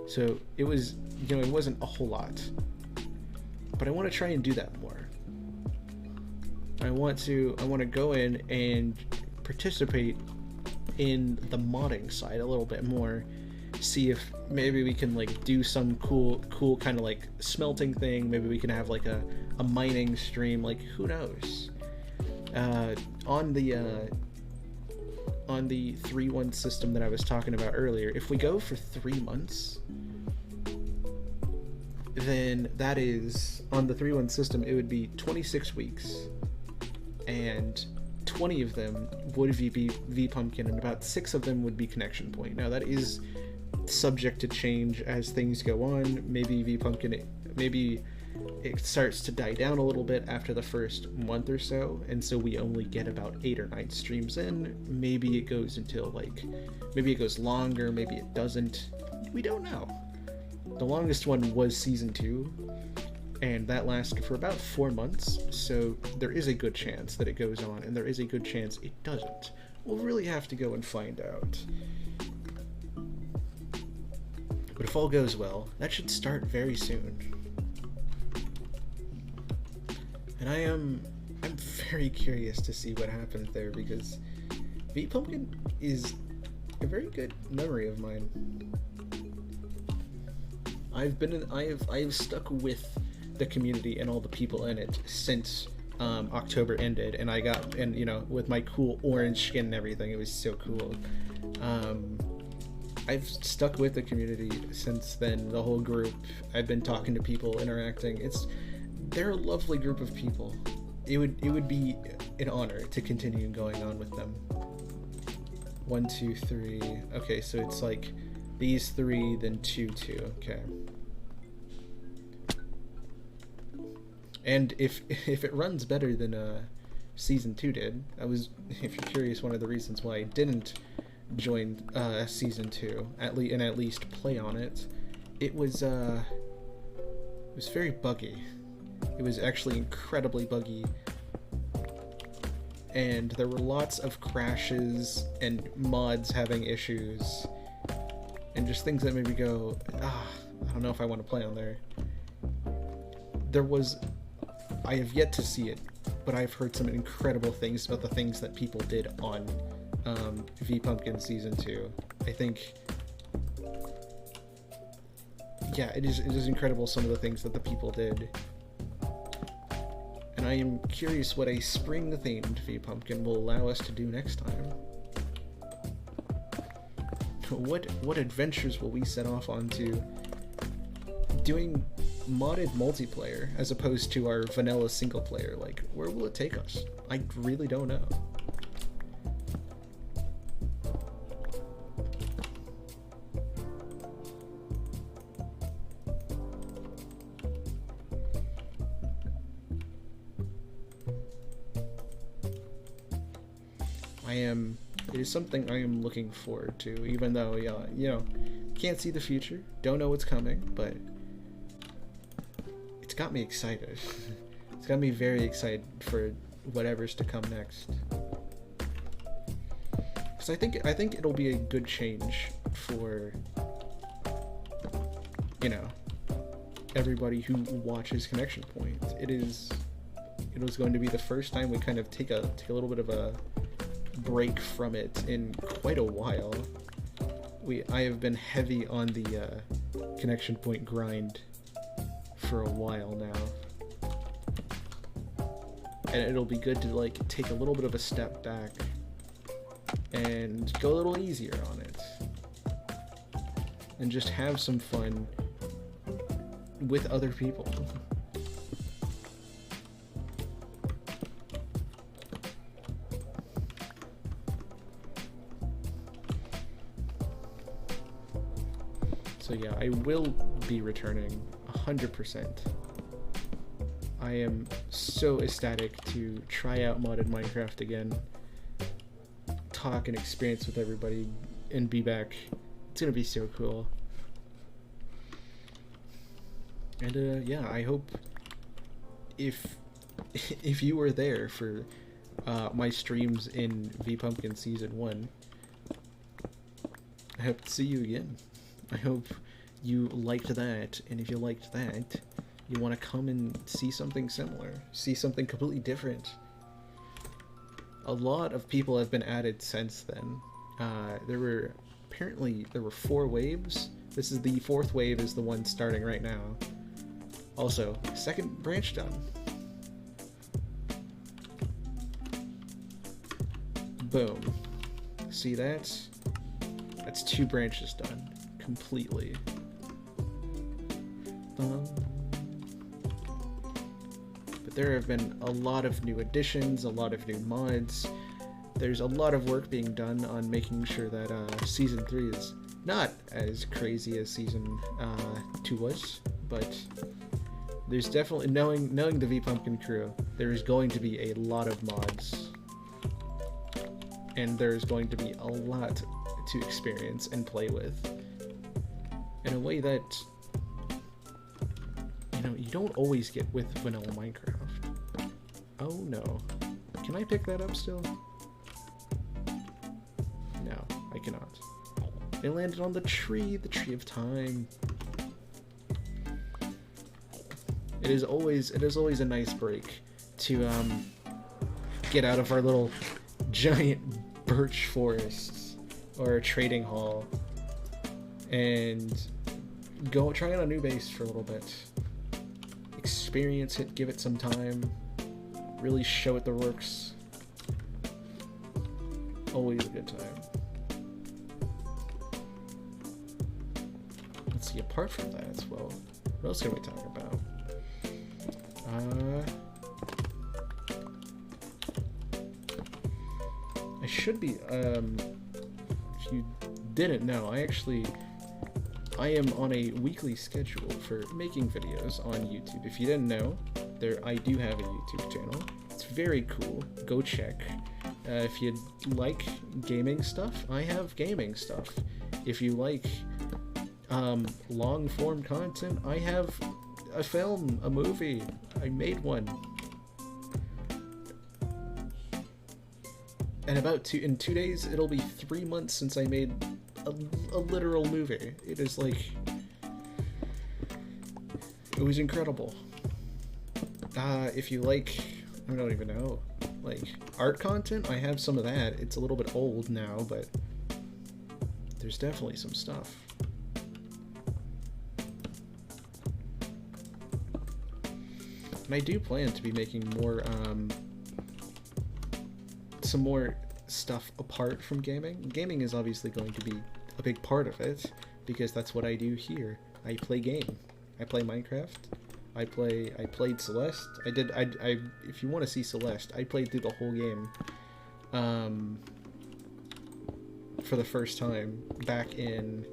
So it was, you know, it wasn't a whole lot, but I want to try and do that more. I want to go in and participate in the modding side a little bit more, see if maybe we can like do some cool kind of like smelting thing. Maybe we can have like a mining stream, like who knows. On the 3-1 system that I was talking about earlier, if we go for 3 months, then that is, on the 3-1 system, it would be 26 weeks, and 20 of them would be V-Pumpkin, and about 6 of them would be Connection Point. Now that is subject to change as things go on. Maybe V-Pumpkin, maybe it starts to die down a little bit after the first month or so, and so we only get about 8 or 9 streams in. Maybe it goes until like, maybe it goes longer, maybe it doesn't. We don't know. The longest one was season 2, and that lasted for about 4 months, so there is a good chance that it goes on, and there is a good chance it doesn't. We'll really have to go and find out. But if all goes well, that should start very soon. And I'm very curious to see what happens there, because V-Pumpkin is a very good memory of mine. I've stuck with the community and all the people in it since October ended, and you know, with my cool orange skin and everything, it was so cool. I've stuck with the community since then, the whole group. I've been talking to people, interacting. They're a lovely group of people. It would be an honor to continue going on with them. 1, 2, 3. Okay, so it's like these 3, then 2, 2. Okay. And if it runs better than season 2 did, if you're curious, one of the reasons why I didn't join season 2 at least play on it, it was very buggy. It was actually incredibly buggy, and there were lots of crashes and mods having issues and just things that made me go, I don't know if I want to play on there. I have yet to see it, but I've heard some incredible things about the things that people did on V-Pumpkin Season 2. I think, yeah, it is incredible, some of the things that the people did. And I am curious what a spring-themed V-Pumpkin will allow us to do next time. What adventures will we set off onto doing modded multiplayer as opposed to our vanilla single player? Like, where will it take us? I really don't know. It is something I am looking forward to, even though, you know, can't see the future, don't know what's coming, but it's got me excited. It's got me very excited for whatever's to come next. Because I think it'll be a good change for, you know, everybody who watches Connection Point. It was going to be the first time we kind of take a little bit of a break from it in quite a while. I have been heavy on the Connection Point grind for a while now, and it'll be good to like take a little bit of a step back and go a little easier on it and just have some fun with other people. So yeah, I will be returning 100%. I am so ecstatic to try out modded Minecraft again, talk and experience with everybody, and be back. It's gonna be so cool. And yeah, I hope if you were there for my streams in V-Pumpkin Season 1, I hope to see you again. I hope you liked that, and if you liked that, you want to come and see something similar, see something completely different. A lot of people have been added since then. There were 4 waves. This is the 4th wave, is the one starting right now. Also, 2nd branch done. Boom. See that? That's 2 branches done completely. But there have been a lot of new additions, a lot of new mods. There's a lot of work being done on making sure that Season 3 is not as crazy as Season 2 was, but there's definitely, knowing the V-Pumpkin crew, there is going to be a lot of mods. And there's going to be a lot to experience and play with in a way that, you know, you don't always get with vanilla Minecraft. Oh no. Can I pick that up still? No, I cannot. They landed on the tree of time. It is always a nice break to get out of our little giant birch forests or a trading hall and go try out a new base for a little bit, experience it, give it some time, really show it the works. Always a good time. Let's see, apart from that as well, what else can we talk about? I should be, if you didn't know, I am on a weekly schedule for making videos on YouTube. If you didn't know, I do have a YouTube channel. It's very cool. Go check. If you like gaming stuff, I have gaming stuff. If you like long form content, I have a film, a movie. I made one. And in 2 days, it'll be 3 months since I made a literal movie. It is like, it was incredible. If you like, I don't even know, like art content, I have some of that. It's a little bit old now, but there's definitely some stuff. And I do plan to be making more, some more stuff apart from gaming. Gaming is obviously going to be a big part of it, because that's what I do here. I play game. I play Minecraft. I played Celeste. If you want to see Celeste, I played through the whole game, for the first time back in,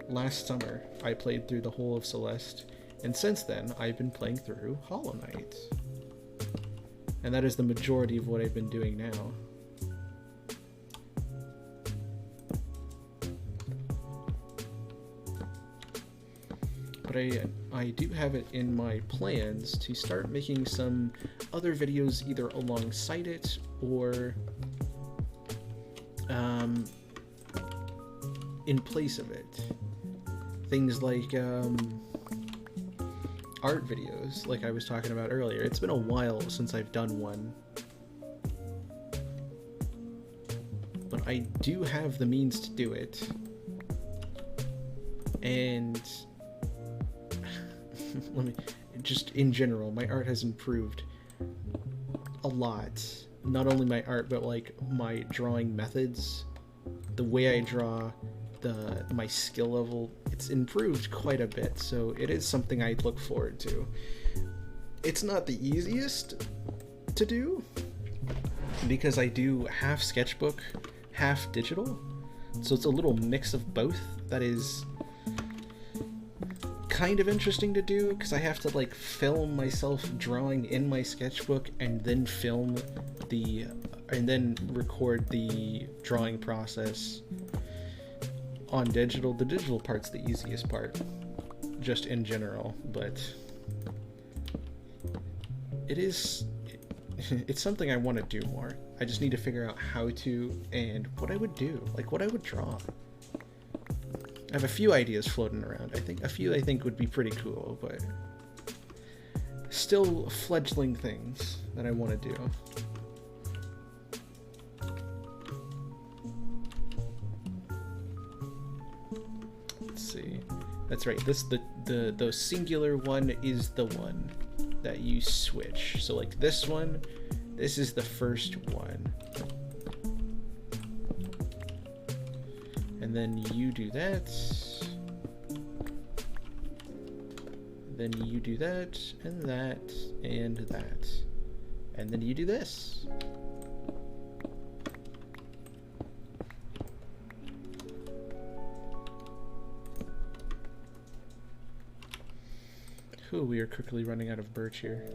last summer. I played through the whole of Celeste, and since then, I've been playing through Hollow Knight. And that is the majority of what I've been doing now. But I do have it in my plans to start making some other videos either alongside it or in place of it. Things like art videos, like I was talking about earlier. It's been a while since I've done one, but I do have the means to do it, and just in general, my art has improved a lot. Not only my art, but like my drawing methods, the way I draw, my skill level, it's improved quite a bit, so it is something I look forward to. It's not the easiest to do, because I do half sketchbook, half digital, so it's a little mix of both that is kind of interesting to do because I have to like film myself drawing in my sketchbook and then record the drawing process on digital. The digital part's the easiest part, just in general, but it's something I want to do more. I just need to figure out how to and what I would do, like what I would draw. I have a few ideas floating around. I think would be pretty cool, but still fledgling things that I want to do. Let's see. That's right. The singular one is the one that you switch. So like this one, this is the first one. And then you do that. Then you do that, and that, and that. And then you do this. Ooh, we are quickly running out of birch here.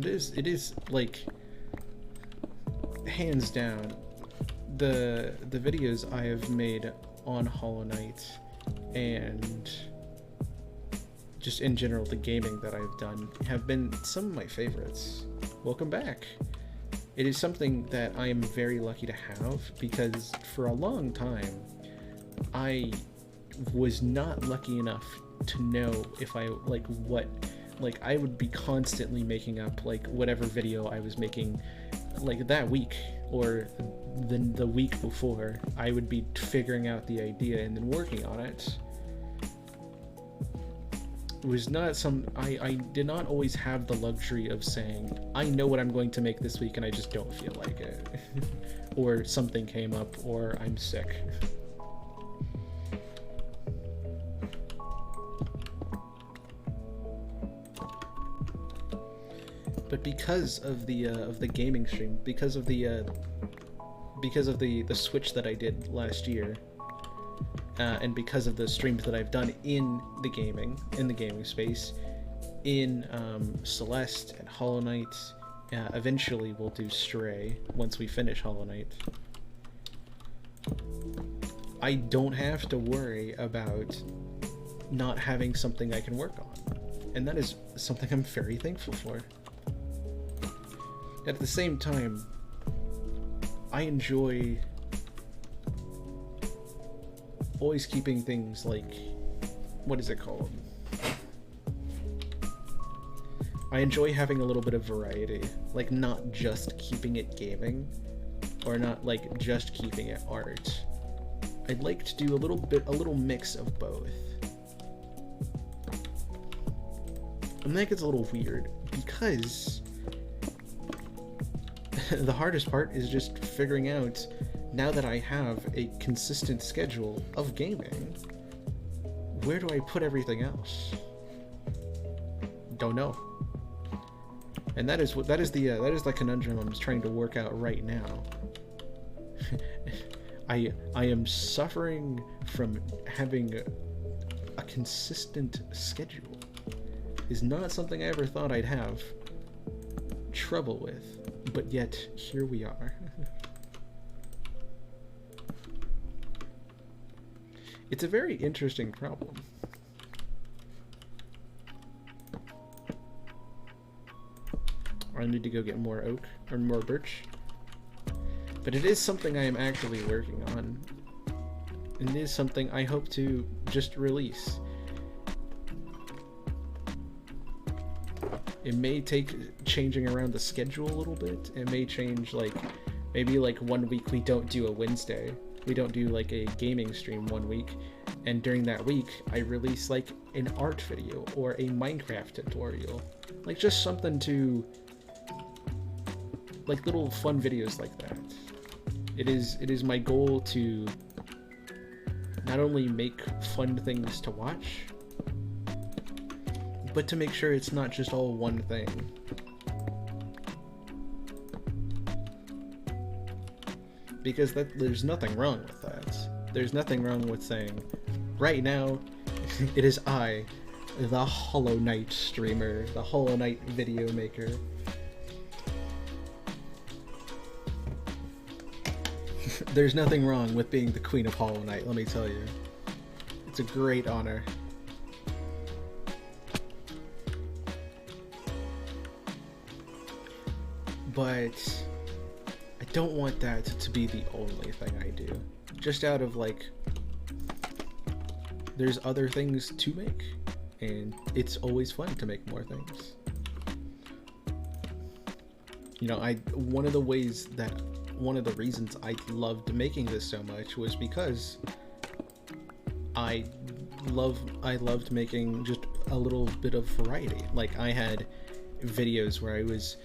It is like hands down the videos I have made on Hollow Knight and just in general the gaming that I've done have been some of my favorites. Welcome back. It is something that I am very lucky to have because for a long time I was not lucky enough to know if I I would be constantly making up like whatever video I was making like that week or the week before. I would be figuring out the idea and then working on it. It was not I did not always have the luxury of saying, I know what I'm going to make this week and I just don't feel like it. Or something came up, or I'm sick. But because of the gaming stream, because of the switch that I did last year, and because of the streams that I've done in the gaming space, in Celeste and Hollow Knight, eventually we'll do Stray once we finish Hollow Knight. I don't have to worry about not having something I can work on, and that is something I'm very thankful for. At the same time, I enjoy always keeping things like, what is it called? I enjoy having a little bit of variety, like not just keeping it gaming, or not like just keeping it art. I'd like to do a little mix of both. And that gets a little weird because the hardest part is just figuring out, now that I have a consistent schedule of gaming, where do I put everything else? Don't know. And that is the conundrum I'm trying to work out right now. I am suffering from having a consistent schedule. Is not something I ever thought I'd have trouble with, but yet here we are. It's a very interesting problem. I need to go get more oak, or more birch. But it is something I am actively working on. And it is something I hope to just release. It may take changing around the schedule a little bit. It may change, like, maybe like 1 week we don't do a Wednesday. We don't do like a gaming stream 1 week. And during that week, I release like an art video or a Minecraft tutorial. Like just something to, like little fun videos like that. It is my goal to not only make fun things to watch, but to make sure it's not just all one thing. because there's nothing wrong with that. There's nothing wrong with saying, right now, it is I, the Hollow Knight streamer, the Hollow Knight video maker. There's nothing wrong with being the Queen of Hollow Knight, let me tell you. It's a great honor. But I don't want that to be the only thing I do. Just out of like, there's other things to make, and it's always fun to make more things. You know, one of the reasons I loved making this so much was because I loved making just a little bit of variety. Like, I had videos where I was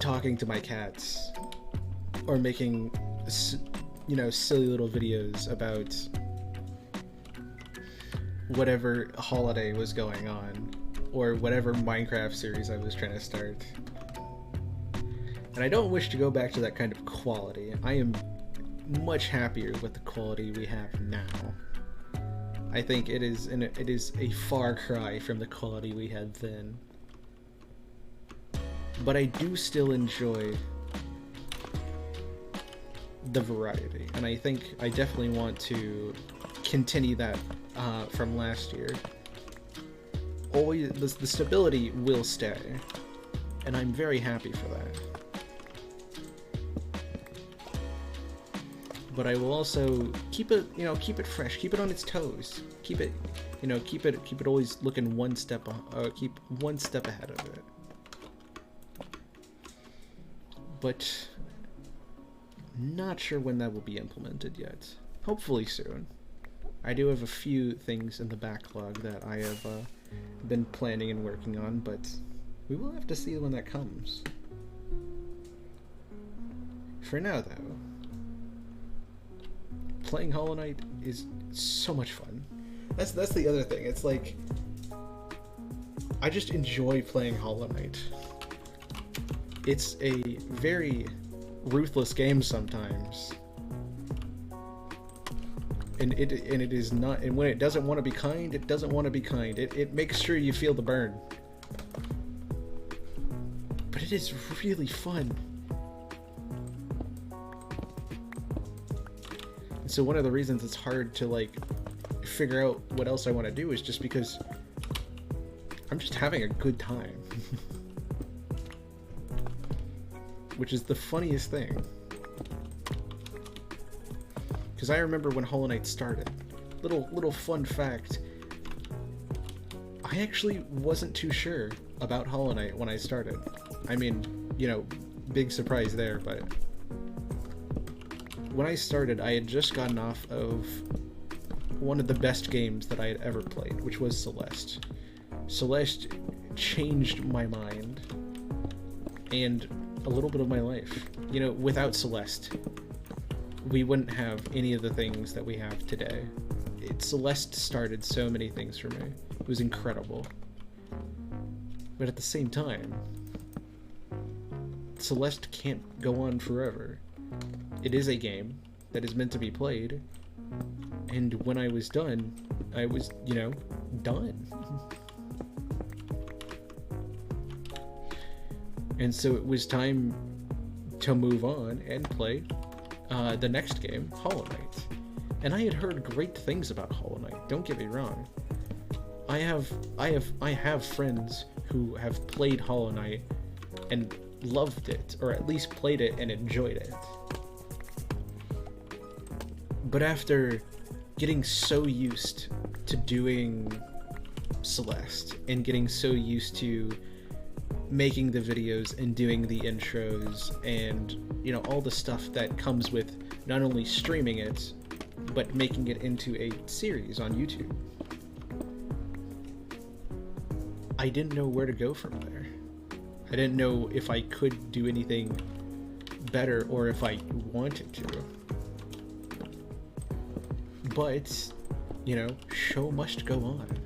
talking to my cats, or making, you know, silly little videos about whatever holiday was going on, or whatever Minecraft series I was trying to start. And I don't wish to go back to that kind of quality. I am much happier with the quality we have now. I think it is a far cry from the quality we had then. But I do still enjoy the variety, and I think I definitely want to continue that from last year. Always, the stability will stay, and I'm very happy for that. But I will also keep it, you know, keep it fresh, keep it on its toes, keep it, you know, keep it always looking one step ahead of it. But not sure when that will be implemented yet. Hopefully soon. I do have a few things in the backlog that I have been planning and working on, but we will have to see when that comes. For now, though, playing Hollow Knight is so much fun. That's the other thing. It's like, I just enjoy playing Hollow Knight. It's a very ruthless game sometimes, and it is not. And when it doesn't want to be kind, it doesn't want to be kind. It makes sure you feel the burn. But it is really fun. And so one of the reasons it's hard to like figure out what else I want to do is just because I'm just having a good time. Which is the funniest thing. Because I remember when Hollow Knight started. Little fun fact. I actually wasn't too sure about Hollow Knight when I started. I mean, you know, big surprise there, but when I started, I had just gotten off of one of the best games that I had ever played, which was Celeste. Celeste changed my mind and a little bit of my life. You know, without Celeste, we wouldn't have any of the things that we have today. Celeste started so many things for me. It was incredible. But at the same time, Celeste can't go on forever. It is a game that is meant to be played, and when I was done, I was, you know, done. And so it was time to move on and play the next game, Hollow Knight. And I had heard great things about Hollow Knight, don't get me wrong. I have friends who have played Hollow Knight and loved it, or at least played it and enjoyed it. But after getting so used to doing Celeste and getting so used to making the videos and doing the intros and, you know, all the stuff that comes with not only streaming it, but making it into a series on YouTube, I didn't know where to go from there. I didn't know if I could do anything better or if I wanted to. But, you know, show must go on.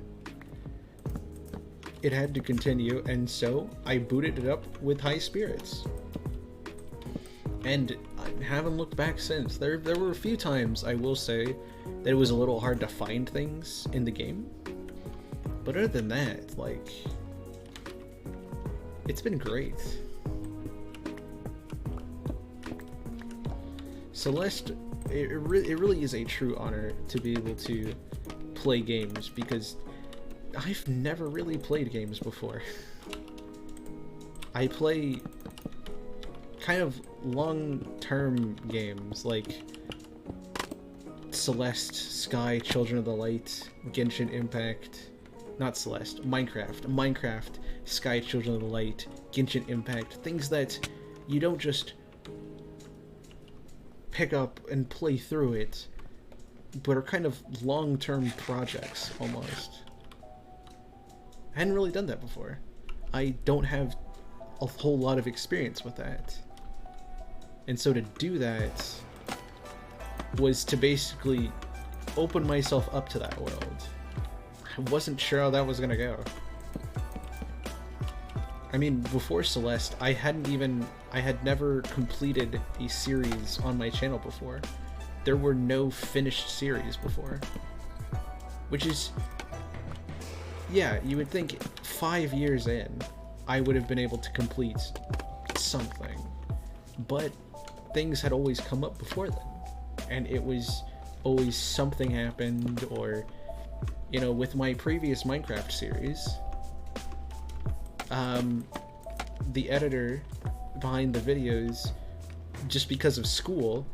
It had to continue, and so I booted it up with high spirits. And haven't looked back since. There were a few times, I will say, that it was a little hard to find things in the game. But other than that, like, it's been great. Celeste, it really is a true honor to be able to play games, because I've never really played games before. I play kind of long-term games like Celeste, Sky, Children of the Light, Genshin Impact, not Celeste, Minecraft, Sky, Children of the Light, Genshin Impact, things that you don't just pick up and play through it, but are kind of long-term projects, almost. I hadn't really done that before. I don't have a whole lot of experience with that. And so to do that was to basically open myself up to that world. I wasn't sure how that was gonna go. I mean, before Celeste, I had never completed a series on my channel before. There were no finished series before. Which is, yeah, you would think 5 years in, I would have been able to complete something. But things had always come up before then. And it was always something happened, or, you know, with my previous Minecraft series, the editor behind the videos, just because of school,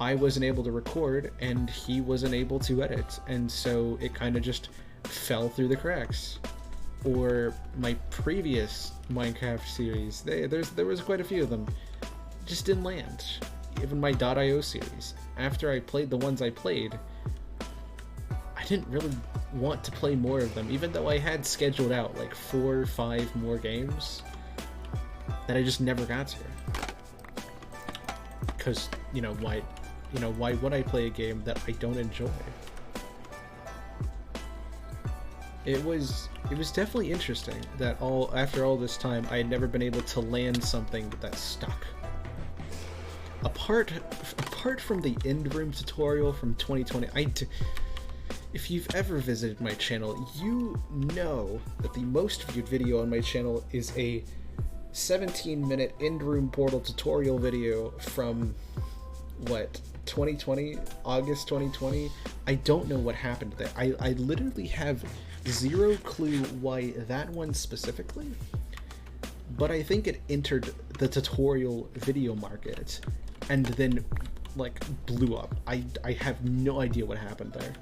I wasn't able to record and he wasn't able to edit, and so it kind of just fell through the cracks. Or my previous Minecraft series, there was quite a few of them, just didn't land. Even my .io series, after I played the ones I played, I didn't really want to play more of them, even though I had scheduled out like 4 or 5 more games that I just never got to. Because, why would I play a game that I don't enjoy? It was definitely interesting that after all this time, I had never been able to land something that stuck. Apart from the end room tutorial from 2020, if you've ever visited my channel, you know that the most viewed video on my channel is a 17-minute end room portal tutorial video from, what, 2020? August 2020? I don't know what happened there. I literally have zero clue why that one specifically, but I think it entered the tutorial video market and then, like, blew up. I have no idea what happened there.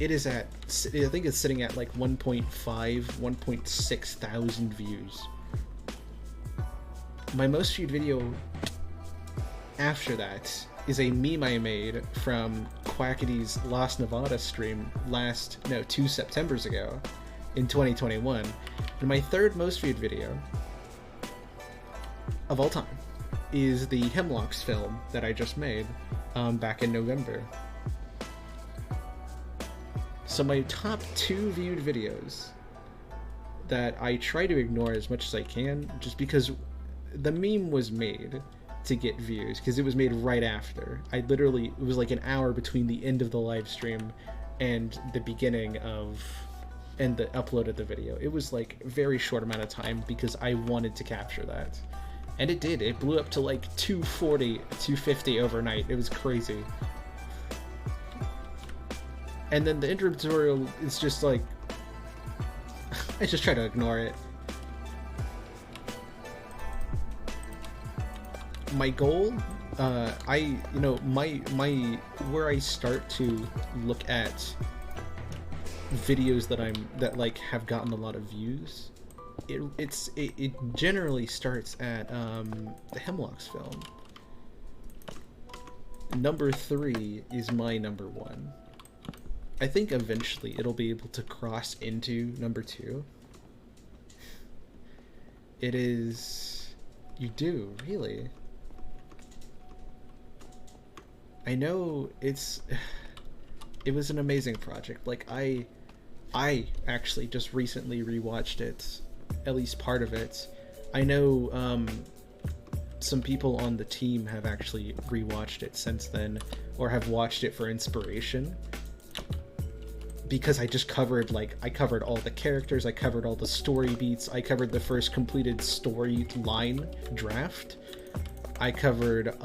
It is I think it's sitting at like 1.5, 1.6 thousand views. My most viewed video after that is a meme I made from Quackity's Lost Nevada stream 2 Septembers ago in 2021. And my third most viewed video of all time is the Hemlocks film that I just made back in November. So my top 2 viewed videos that I try to ignore as much as I can, just because the meme was made to get views, because it was made right after. It was like an hour between the end of the live stream and the beginning and the upload of the video. It was like a very short amount of time because I wanted to capture that. And it did. It blew up to like 240, 250 overnight. It was crazy. And then the intro tutorial is just like, I just try to ignore it. My goal, where I start to look at videos that have gotten a lot of views, it generally starts at the Hemlocks film. Number 3 is my number 1. I think eventually it'll be able to cross into number 2. It is... You do, really? I know it was an amazing project. Like, I actually just recently rewatched it, at least part of it. I know some people on the team have actually rewatched it since then, or have watched it for inspiration. Because I just covered, I covered all the characters, I covered all the story beats, I covered the first completed storyline draft, I covered,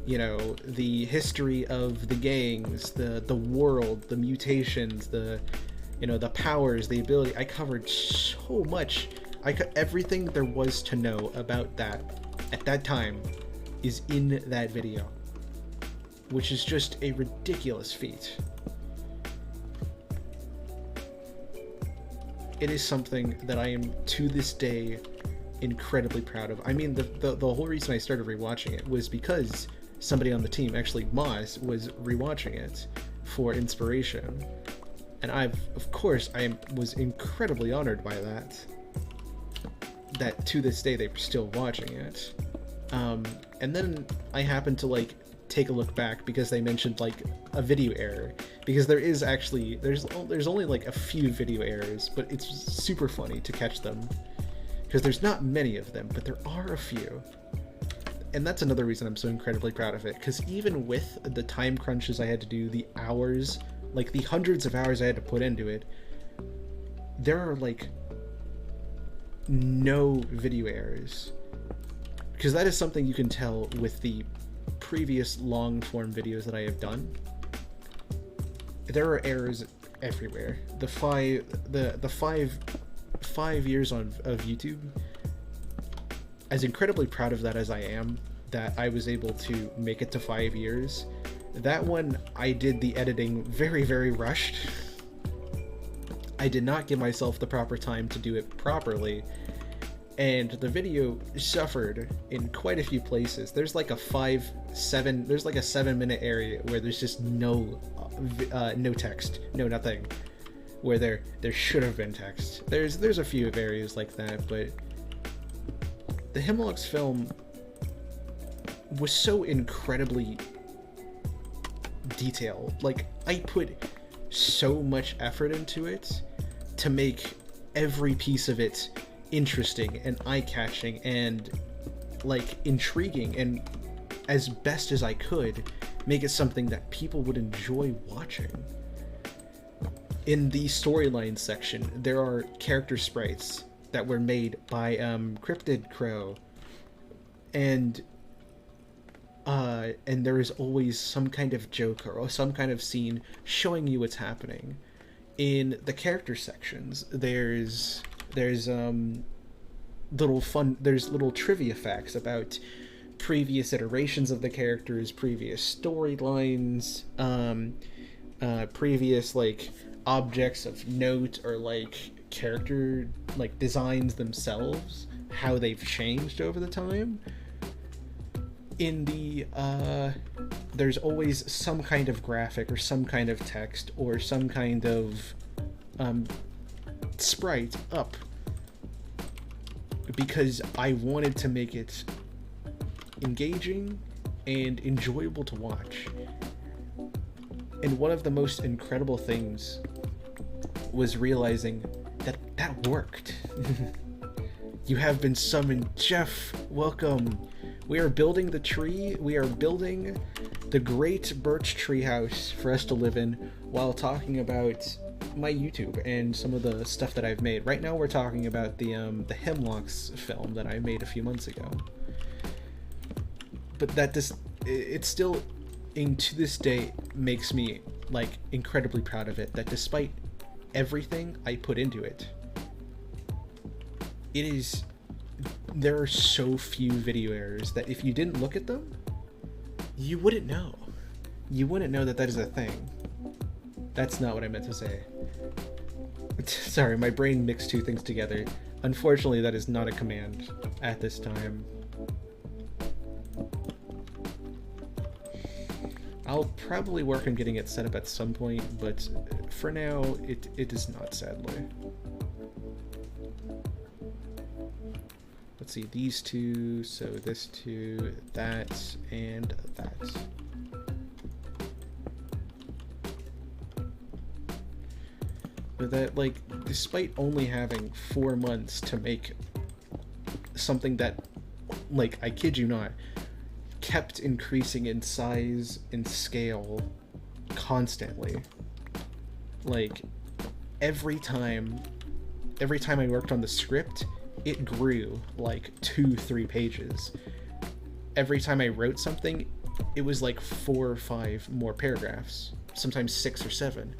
the history of the gangs, the world, the mutations, the powers, the ability. I covered so much. Everything there was to know about that at that time is in that video, which is just a ridiculous feat. It is something that I am, to this day, incredibly proud of. I mean, the whole reason I started rewatching it was because somebody on the team, actually Moss, was rewatching it for inspiration. And I was incredibly honored by that to this day they're still watching it. And then I happened to take a look back because they mentioned a video error, because there's only a few video errors, but it's super funny to catch them because there's not many of them, but there are a few. And that's another reason I'm so incredibly proud of it, because even with the time crunches I had to do, the hours, the hundreds of hours I had to put into it, there are no video errors, because that is something you can tell with the previous long form videos that I have done. There are errors everywhere. The five years of YouTube, as incredibly proud of that as I am, that I was able to make it to 5 years, that one I did the editing very, very rushed. I did not give myself the proper time to do it properly, and the video suffered in quite a few places. There's a 7-minute area where there's just no text, no nothing, where there should have been text. There's a few areas like that, but the Hemlocks film was so incredibly detailed. I put so much effort into it to make every piece of it interesting and eye-catching and intriguing, and as best as I could make it something that people would enjoy watching. In the storyline section, there are character sprites that were made by Cryptid Crow, and there is always some kind of joke or some kind of scene showing you what's happening. In the character sections, there's little trivia facts about previous iterations of the characters, previous storylines, previous objects of note, or character designs themselves, how they've changed over the time. In the there's always some kind of graphic or some kind of text or some kind of sprite up, because I wanted to make it engaging and enjoyable to watch. And one of the most incredible things was realizing that worked. You have been summoned, Jeff. Welcome. We are building the tree. We are building the great birch tree house for us to live in, while talking about my YouTube and some of the stuff that I've made. Right now we're talking about the Hemlocks film that I made a few months ago. But it still, to this day, makes me incredibly proud of it, that despite everything I put into it, there are so few video errors that if you didn't look at them, you wouldn't know. You wouldn't know that is a thing. That's not what I meant to say. Sorry, my brain mixed two things together. Unfortunately, that is not a command at this time. I'll probably work on getting it set up at some point, but for now, it is not, sadly. Let's see, these two, so this two, that, and that. But that, despite only having 4 months to make something that like, I kid you not, kept increasing in size and scale constantly. Like, every time I worked on the script, it grew like 2-3 pages. Every time I wrote something, it was like 4 or 5 more paragraphs, sometimes 6 or 7.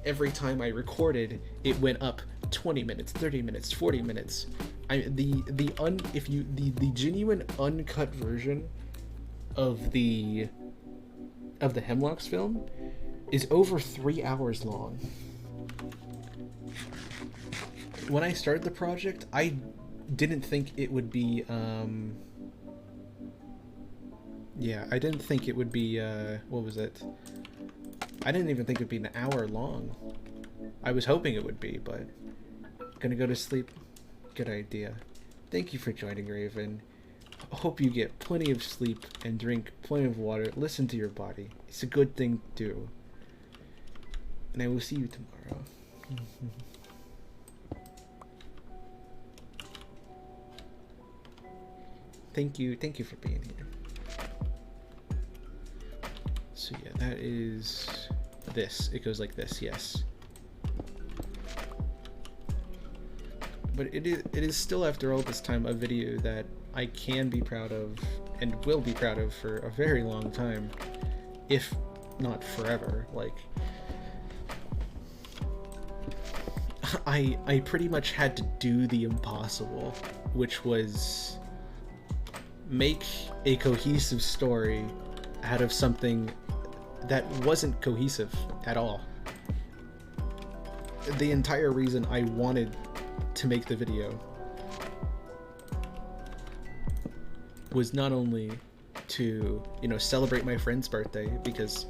Every time I recorded, it went up 20 minutes, 30 minutes, 40 minutes. The genuine uncut version of the Hemlocks film is over 3 hours long. When I started the project, I didn't think it would be I didn't think it would be what was it? I didn't even think it would be an hour long. I was hoping it would be, but gonna go to sleep. Good idea. Thank you for joining, Raven. Hope you get plenty of sleep and drink plenty of water. Listen to your body. It's a good thing to do. And I will see you tomorrow. Thank you for being here. So yeah, that is this. It goes like this, yes. But it is still, after all this time, a video that I can be proud of and will be proud of for a very long time, if not forever. Like, I pretty much had to do the impossible, which was make a cohesive story out of something that wasn't cohesive at all. The entire reason I wanted to make the video was not only to, celebrate my friend's birthday, because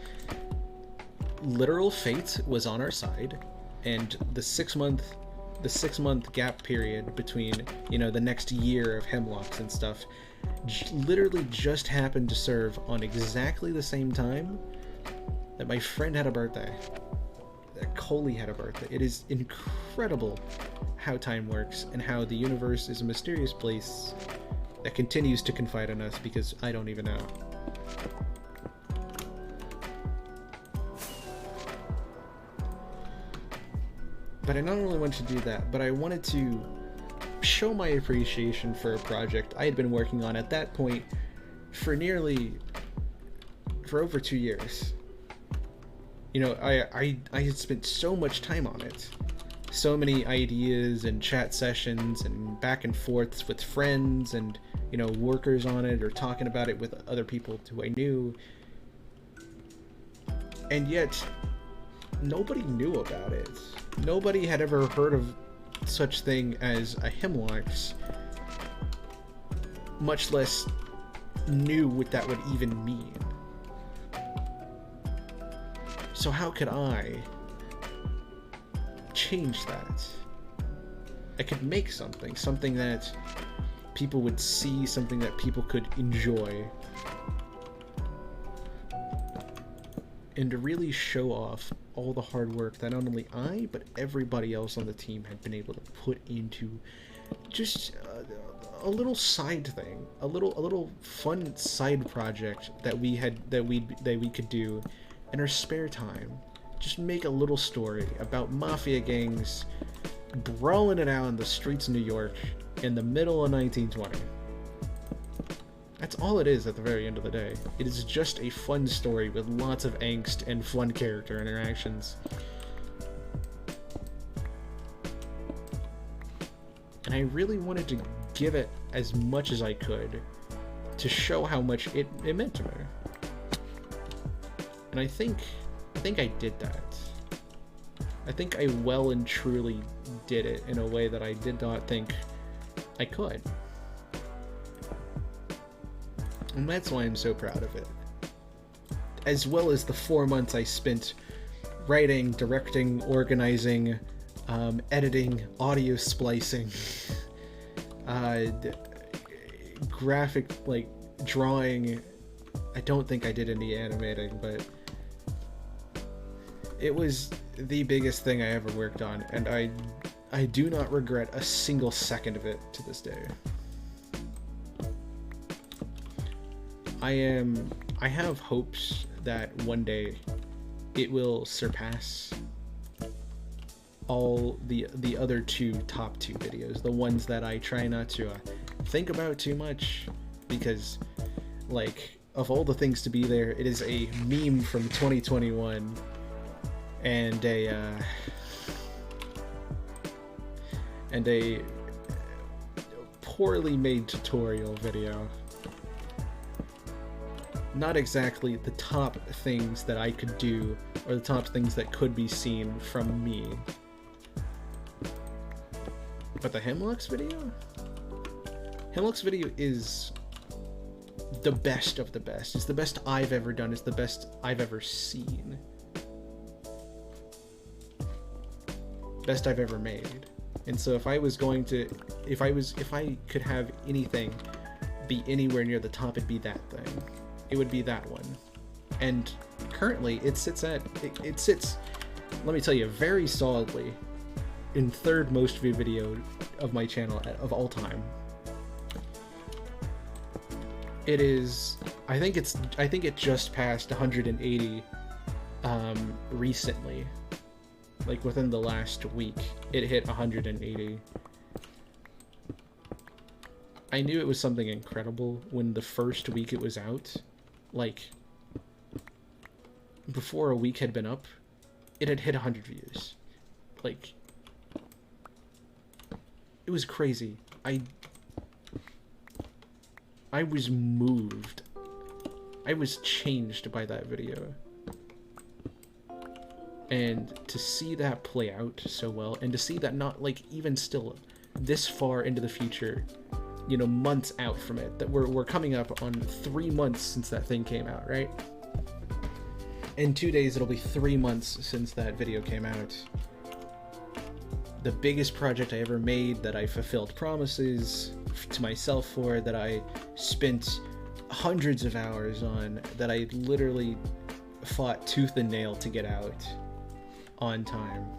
literal fate was on our side, and the 6 month gap period between, the next year of Hemlocks and stuff literally just happened to serve on exactly the same time that my friend had a birthday, that Coley had a birthday. It is incredible how time works and how the universe is a mysterious place that continues to confide in us, because I don't even know. But I not only wanted to do that, but I wanted to show my appreciation for a project I had been working on at that point for over 2 years. I had spent so much time on it. So many ideas and chat sessions and back and forths with friends and, workers on it, or talking about it with other people who I knew. And yet, nobody knew about it. Nobody had ever heard of such thing as a Hemlocks, much less knew what that would even mean. So how could I change that? I could make something that people would see, something that people could enjoy, and to really show off all the hard work that not only I, but everybody else on the team had been able to put into just a little side thing, a little fun side project that we could do in our spare time. Just make a little story about mafia gangs brawling it out in the streets of New York in the middle of 1920. That's all it is at the very end of the day. It is just a fun story with lots of angst and fun character interactions. And I really wanted to give it as much as I could to show how much it meant to me. And I think I did that. I think I well and truly did it in a way that I did not think I could. And that's why I'm so proud of it. As well as the 4 months I spent writing, directing, organizing, editing, audio splicing, graphic, drawing. I don't think I did any animating, but it was the biggest thing I ever worked on, and I do not regret a single second of it to this day. I have hopes that one day it will surpass all the other top two videos, the ones that I try not to think about too much, because like of all the things to be there, it is a meme from 2021 and a poorly made tutorial video. Not exactly the top things that I could do, or the top things that could be seen from me. But the Hemlocks video? Hemlocks video is the best of the best. It's the best I've ever done. It's the best I've ever seen. Best I've ever made. And so if I could have anything be anywhere near the top, it'd be that thing. It would be that one. And currently it sits, let me tell you, very solidly in third most viewed video of my channel of all time. It is, I think it just passed 180 recently. Like within the last week, it hit 180. I knew it was something incredible when the first week it was out. Like, before a week had been up, it had hit 100 views. Like, it was crazy. I was moved. I was changed by that video. And to see that play out so well, and to see that not, like, even still this far into the future, you know, months out from it, that we're coming up on 3 months since that thing came out, right? In 2 days, it'll be 3 months since that video came out. The biggest project I ever made, that I fulfilled promises to myself for, that I spent hundreds of hours on, that I literally fought tooth and nail to get out on time.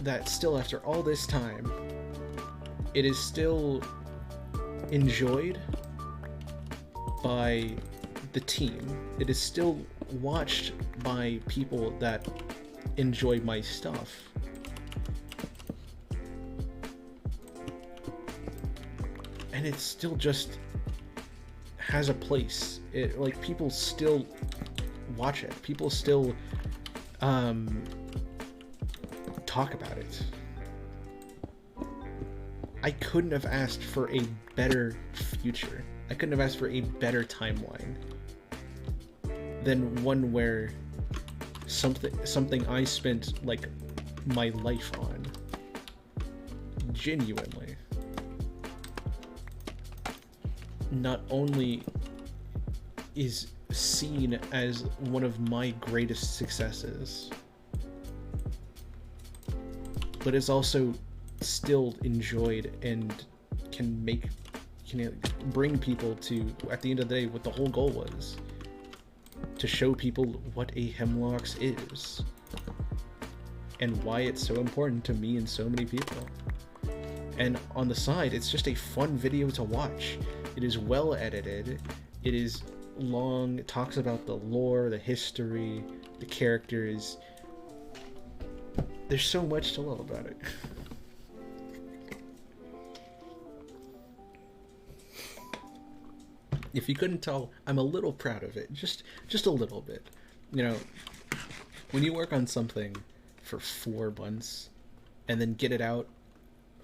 That still, after all this time, it is still enjoyed by the team. It is still watched by people that enjoy my stuff. And it still just has a place. It, like, people still watch it. People still talk about it. I couldn't have asked for a better future. I couldn't have asked for a better timeline than one where something I spent like my life on, genuinely, not only is seen as one of my greatest successes, but is also still enjoyed and can bring people to, at the end of the day, what the whole goal was: to show people what a Hemlocks is and why it's so important to me and so many people. And on the side, it's just a fun video to watch. It is well edited. It is long. It talks about the lore, the history, the characters. There's so much to love about it. If you couldn't tell, I'm a little proud of it. Just a little bit. You know, when you work on something for 4 months and then get it out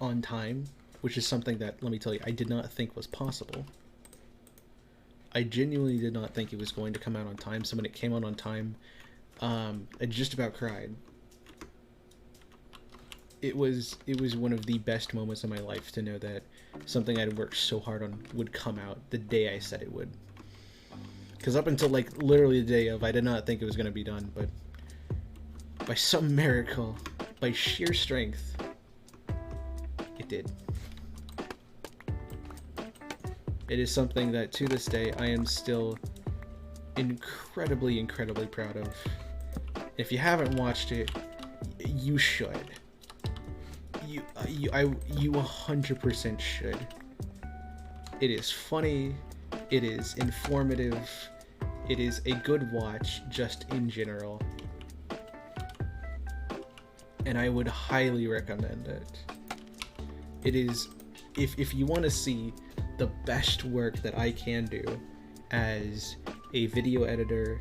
on time, which is something that, let me tell you, I did not think was possible. I genuinely did not think it was going to come out on time. So when it came out on time, I just about cried. It was one of the best moments of my life to know that something I'd worked so hard on would come out the day I said it would. Because up until, like, literally the day of, I did not think it was going to be done, but by some miracle, by sheer strength, it did. It is something that, to this day, I am still incredibly, incredibly proud of. If you haven't watched it, you should. you 100% should. It is funny, it is informative, it is a good watch just in general. And I would highly recommend it. It is, if you want to see the best work that I can do as a video editor,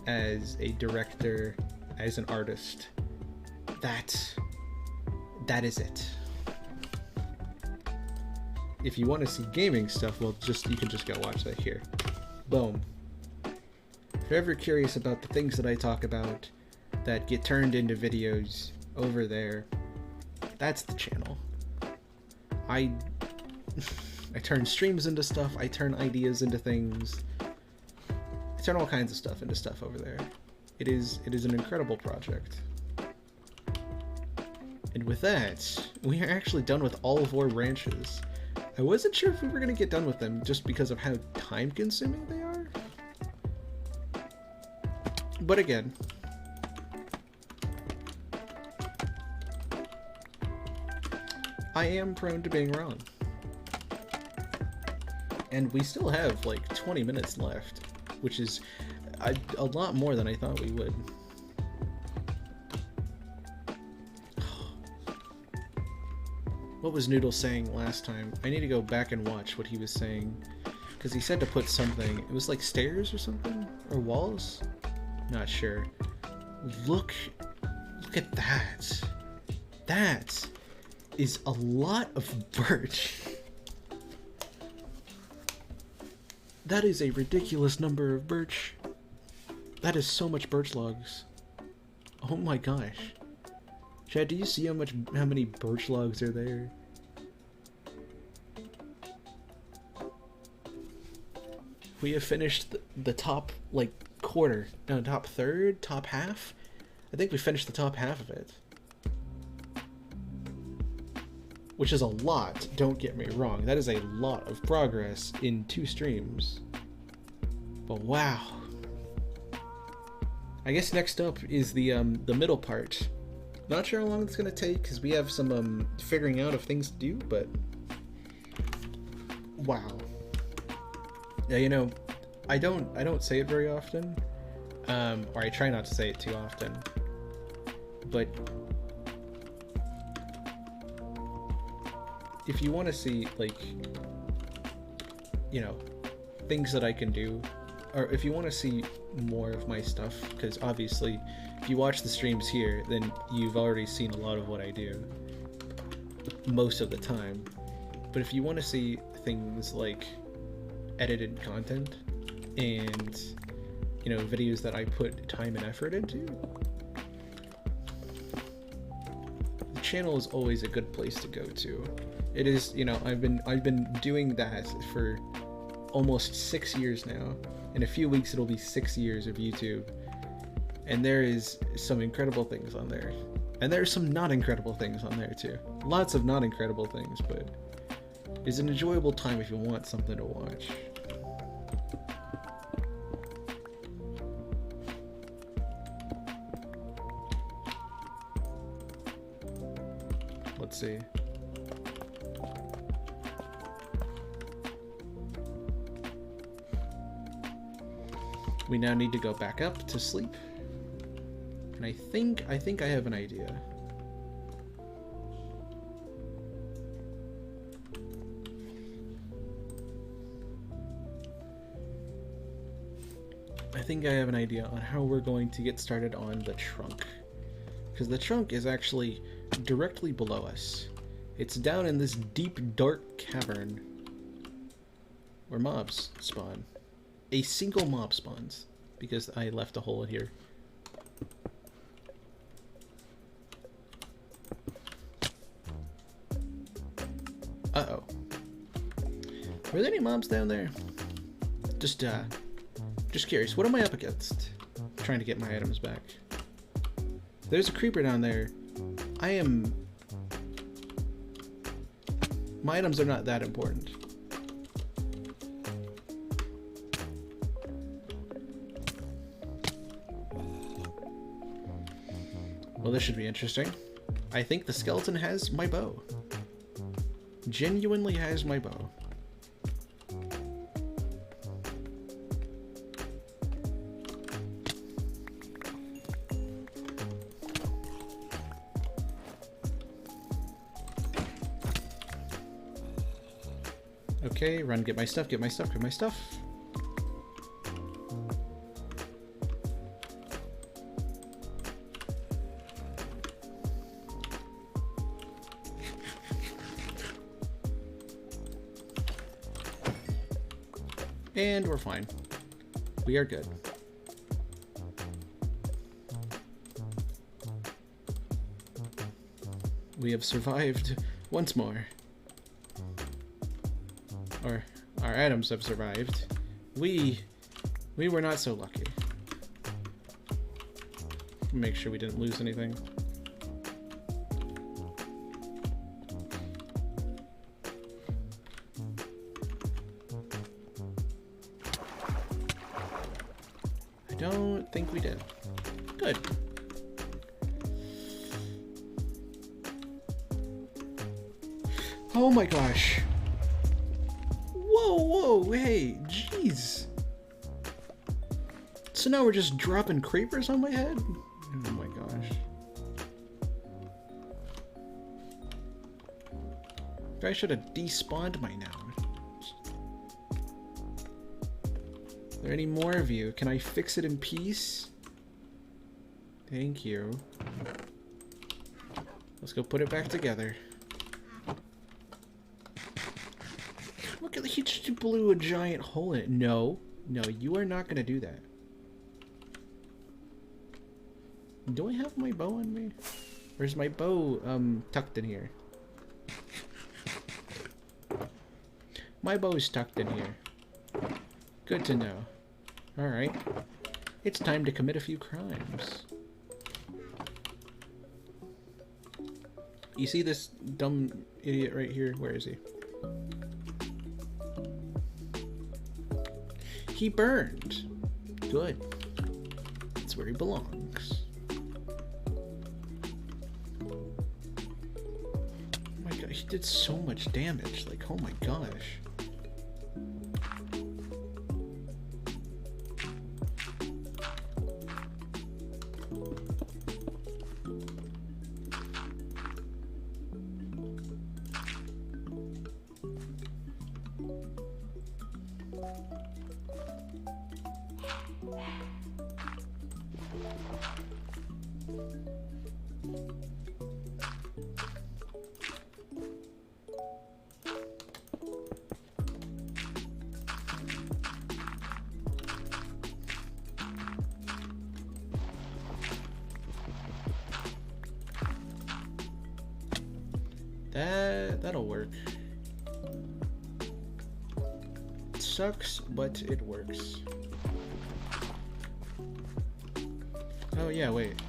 as a director, as an artist, that is it. If you want to see gaming stuff, well, you can just go watch that here. Boom. If you're ever curious about the things that I talk about that get turned into videos over there, that's the channel. I turn streams into stuff, I turn ideas into things, I turn all kinds of stuff into stuff over there. It is an incredible project. And with that, we are actually done with all of our branches. I wasn't sure if we were going to get done with them just because of how time consuming they are. But again, I am prone to being wrong. And we still have like 20 minutes left, which is a lot more than I thought we would. What was Noodle saying last time? I need to go back and watch what he was saying. Because he said to put something. It was like stairs or something? Or walls? Not sure. Look at that. That is a lot of birch. That is a ridiculous number of birch. That is so much birch logs. Oh my gosh. Chad, do you see how many birch logs are there? We have finished the top, like, quarter. No, top third? Top half? I think we finished the top half of it. Which is a lot, don't get me wrong. That is a lot of progress in 2 streams. But wow. I guess next up is the middle part. Not sure how long it's gonna take because we have some figuring out of things to do, but wow. Yeah, you know, I don't say it very often, or I try not to say it too often, but if you want to see, like, you know, things that I can do, or if you want to see more of my stuff, because obviously if you watch the streams here, then you've already seen a lot of what I do most of the time. But if you want to see things like edited content and, you know, videos that I put time and effort into, the channel is always a good place to go to. It is, you know, I've been doing that for almost 6 years now. In a few weeks it'll be 6 years of YouTube, and there is some incredible things on there, and there's some not incredible things on there too. Lots of not incredible things, but it's an enjoyable time if you want something to watch. Let's see. We now need to go back up to sleep. And I think I have an idea. I think I have an idea on how we're going to get started on the trunk. Because the trunk is actually directly below us. It's down in this deep, dark cavern where mobs spawn. A single mob spawns, because I left a hole in here. Uh-oh. Were there any mobs down there? Just curious. What am I up against? Trying to get my items back. There's a creeper down there. My items are not that important. Well, this should be interesting. I think the skeleton has my bow. Genuinely has my bow. Okay, run, get my stuff, get my stuff, get my stuff. And we're fine. We are good. We have survived once more. Or our items have survived. We were not so lucky. Make sure we didn't lose anything. I don't think we did. Good. Oh my gosh. Whoa, hey, jeez. So now we're just dropping creepers on my head? Oh my gosh. I should have despawned by now. Are there any more of you? Can I fix it in peace? Thank you. Let's go put it back together. Look at, he just blew a giant hole in it. No, you are not gonna do that. Do I have my bow on me? Or is my bow tucked in here? My bow is tucked in here. Good to know. Alright. It's time to commit a few crimes. You see this dumb idiot right here? Where is he? He burned. Good. That's where he belongs. Oh my god, he did so much damage. Like, oh my gosh. That'll work. It sucks, but it works. Oh yeah, wait.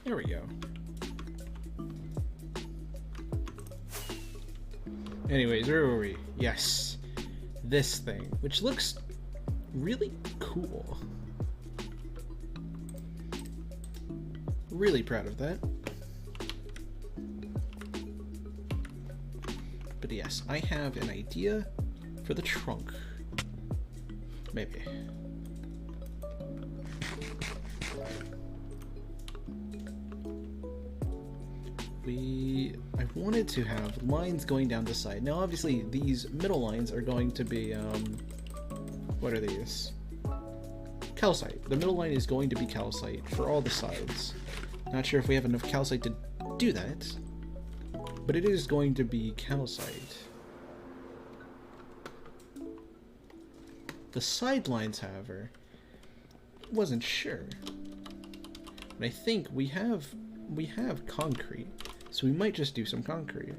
There we go. Anyways, where were we? Yes. This thing, which looks really cool. Really proud of that. But yes, I have an idea for the trunk. Maybe. I wanted to have lines going down the side. Now obviously these middle lines are going to be, what are these? Calcite. The middle line is going to be calcite for all the sides. Not sure if we have enough calcite to do that, but it is going to be calcite. The sidelines, however, wasn't sure. But I think we have concrete, so we might just do some concrete.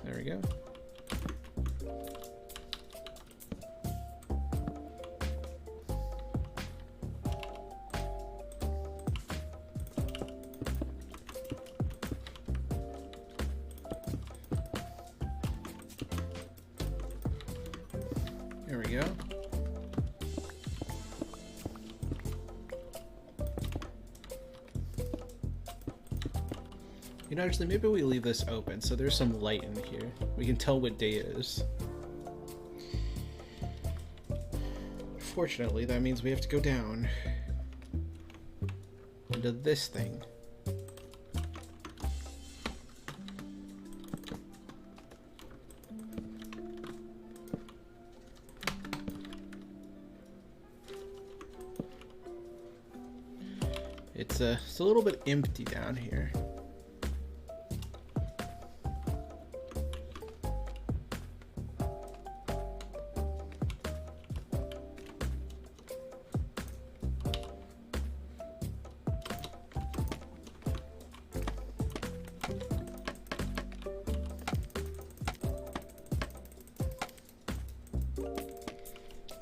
There we go. There we go. You know, actually, maybe we leave this open so there's some light in here. We can tell what day it is. Fortunately, that means we have to go down into this thing. It's a little bit empty down here.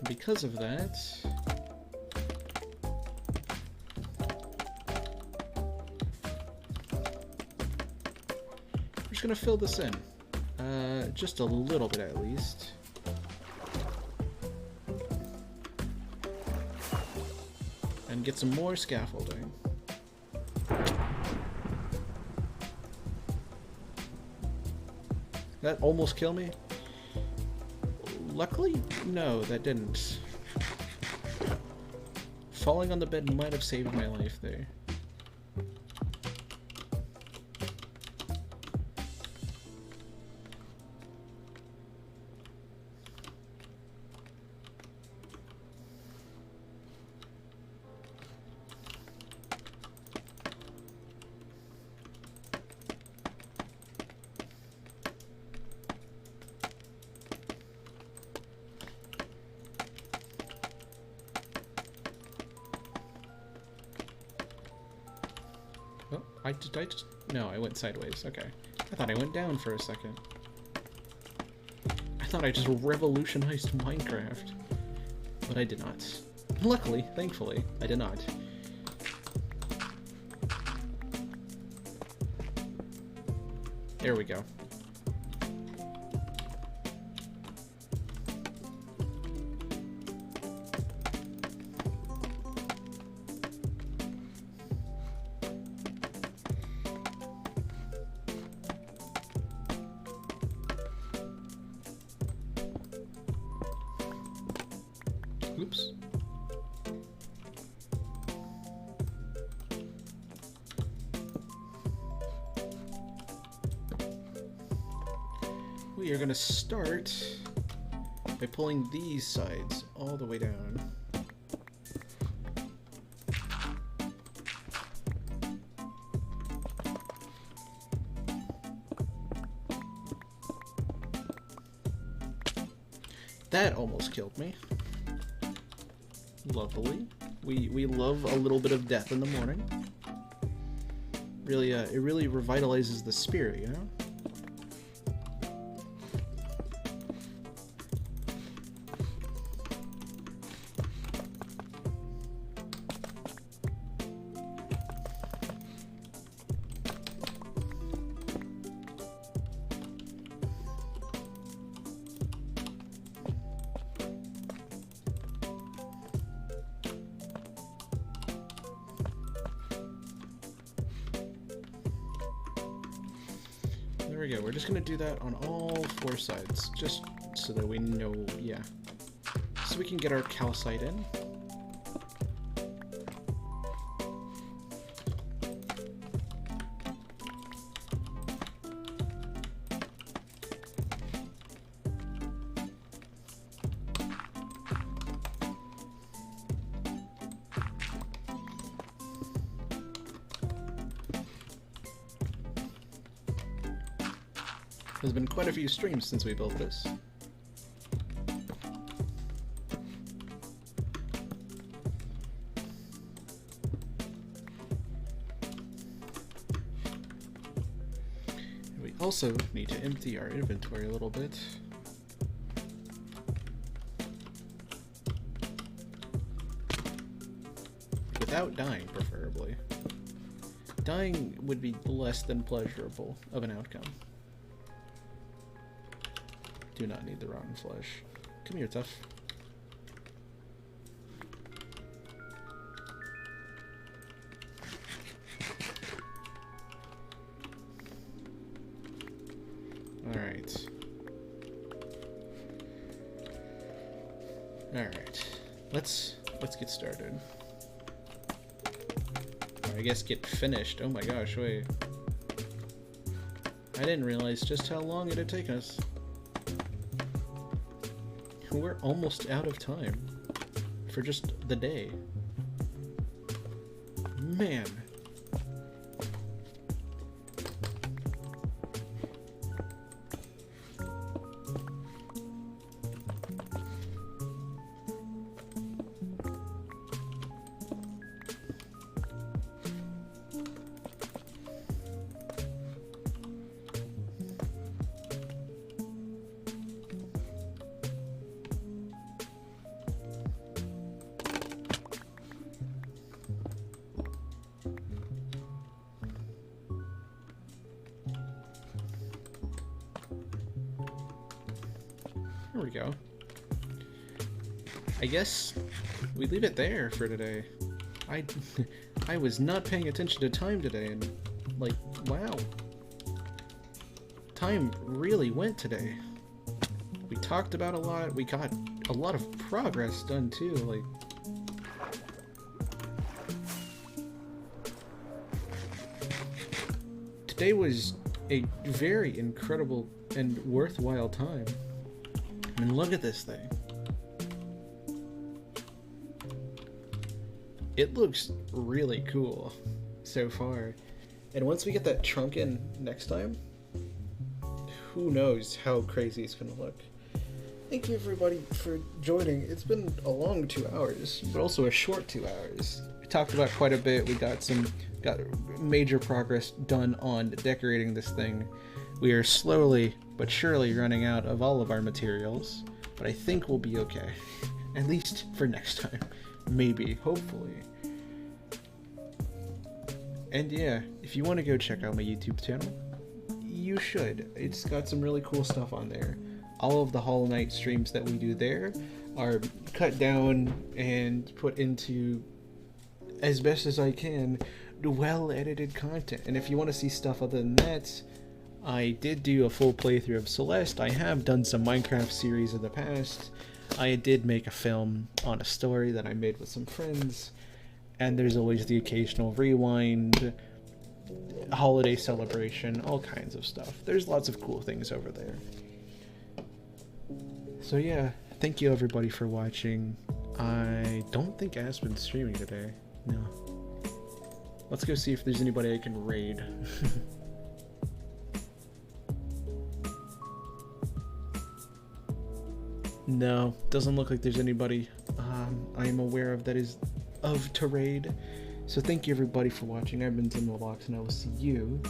Because of that, we're just gonna fill this in, just a little bit at least. And get some more scaffolding. That almost killed me. Luckily, no, that didn't. Falling on the bed might have saved my life there. Oh, no, I went sideways. Okay. I thought I went down for a second. I thought I just revolutionized Minecraft. But I did not. Luckily, thankfully, I did not. There we go. Oops. We are going to start by pulling these sides all the way down. That almost killed me. Lovely. We love a little bit of death in the morning. Really, it really revitalizes the spirit, you know? we go. We're just gonna do that on all 4 sides, just so that we know, yeah. So we can get our calcite in. There's been quite a few streams since we built this. We also need to empty our inventory a little bit. Without dying, preferably. Dying would be less than pleasurable of an outcome. Do not need the rotten flesh. Come here, Tough. Alright. Alright. Let's get started. Or I guess get finished. Oh my gosh, wait. I didn't realize just how long it had taken us. We're almost out of time for just the day. Man. There we go. I guess we leave it there for today. I was not paying attention to time today, and like, wow. Time really went today. We talked about a lot, we got a lot of progress done too, like. Today was a very incredible and worthwhile time. I mean, look at this thing. It looks really cool so far. And once we get that trunk in next time, who knows how crazy it's gonna look. Thank you everybody for joining. It's been a long 2 hours, but also a short 2 hours. We talked about quite a bit. We got major progress done on decorating this thing. We are slowly but surely running out of all of our materials, but I think we'll be okay. At least for next time. Maybe, hopefully. And yeah, if you want to go check out my YouTube channel, you should. It's got some really cool stuff on there. All of the Hollow Knight streams that we do there are cut down and put into, as best as I can, well-edited content. And if you want to see stuff other than that, I did do a full playthrough of Celeste. I have done some Minecraft series in the past. I did make a film on a story that I made with some friends. And there's always the occasional rewind, holiday celebration, all kinds of stuff. There's lots of cool things over there. So yeah, thank you everybody for watching. I don't think Aspen's streaming today. No. Let's go see if there's anybody I can raid. No, doesn't look like there's anybody I am aware of that is to raid. So thank you everybody for watching. I've been Tim Box, and I will see you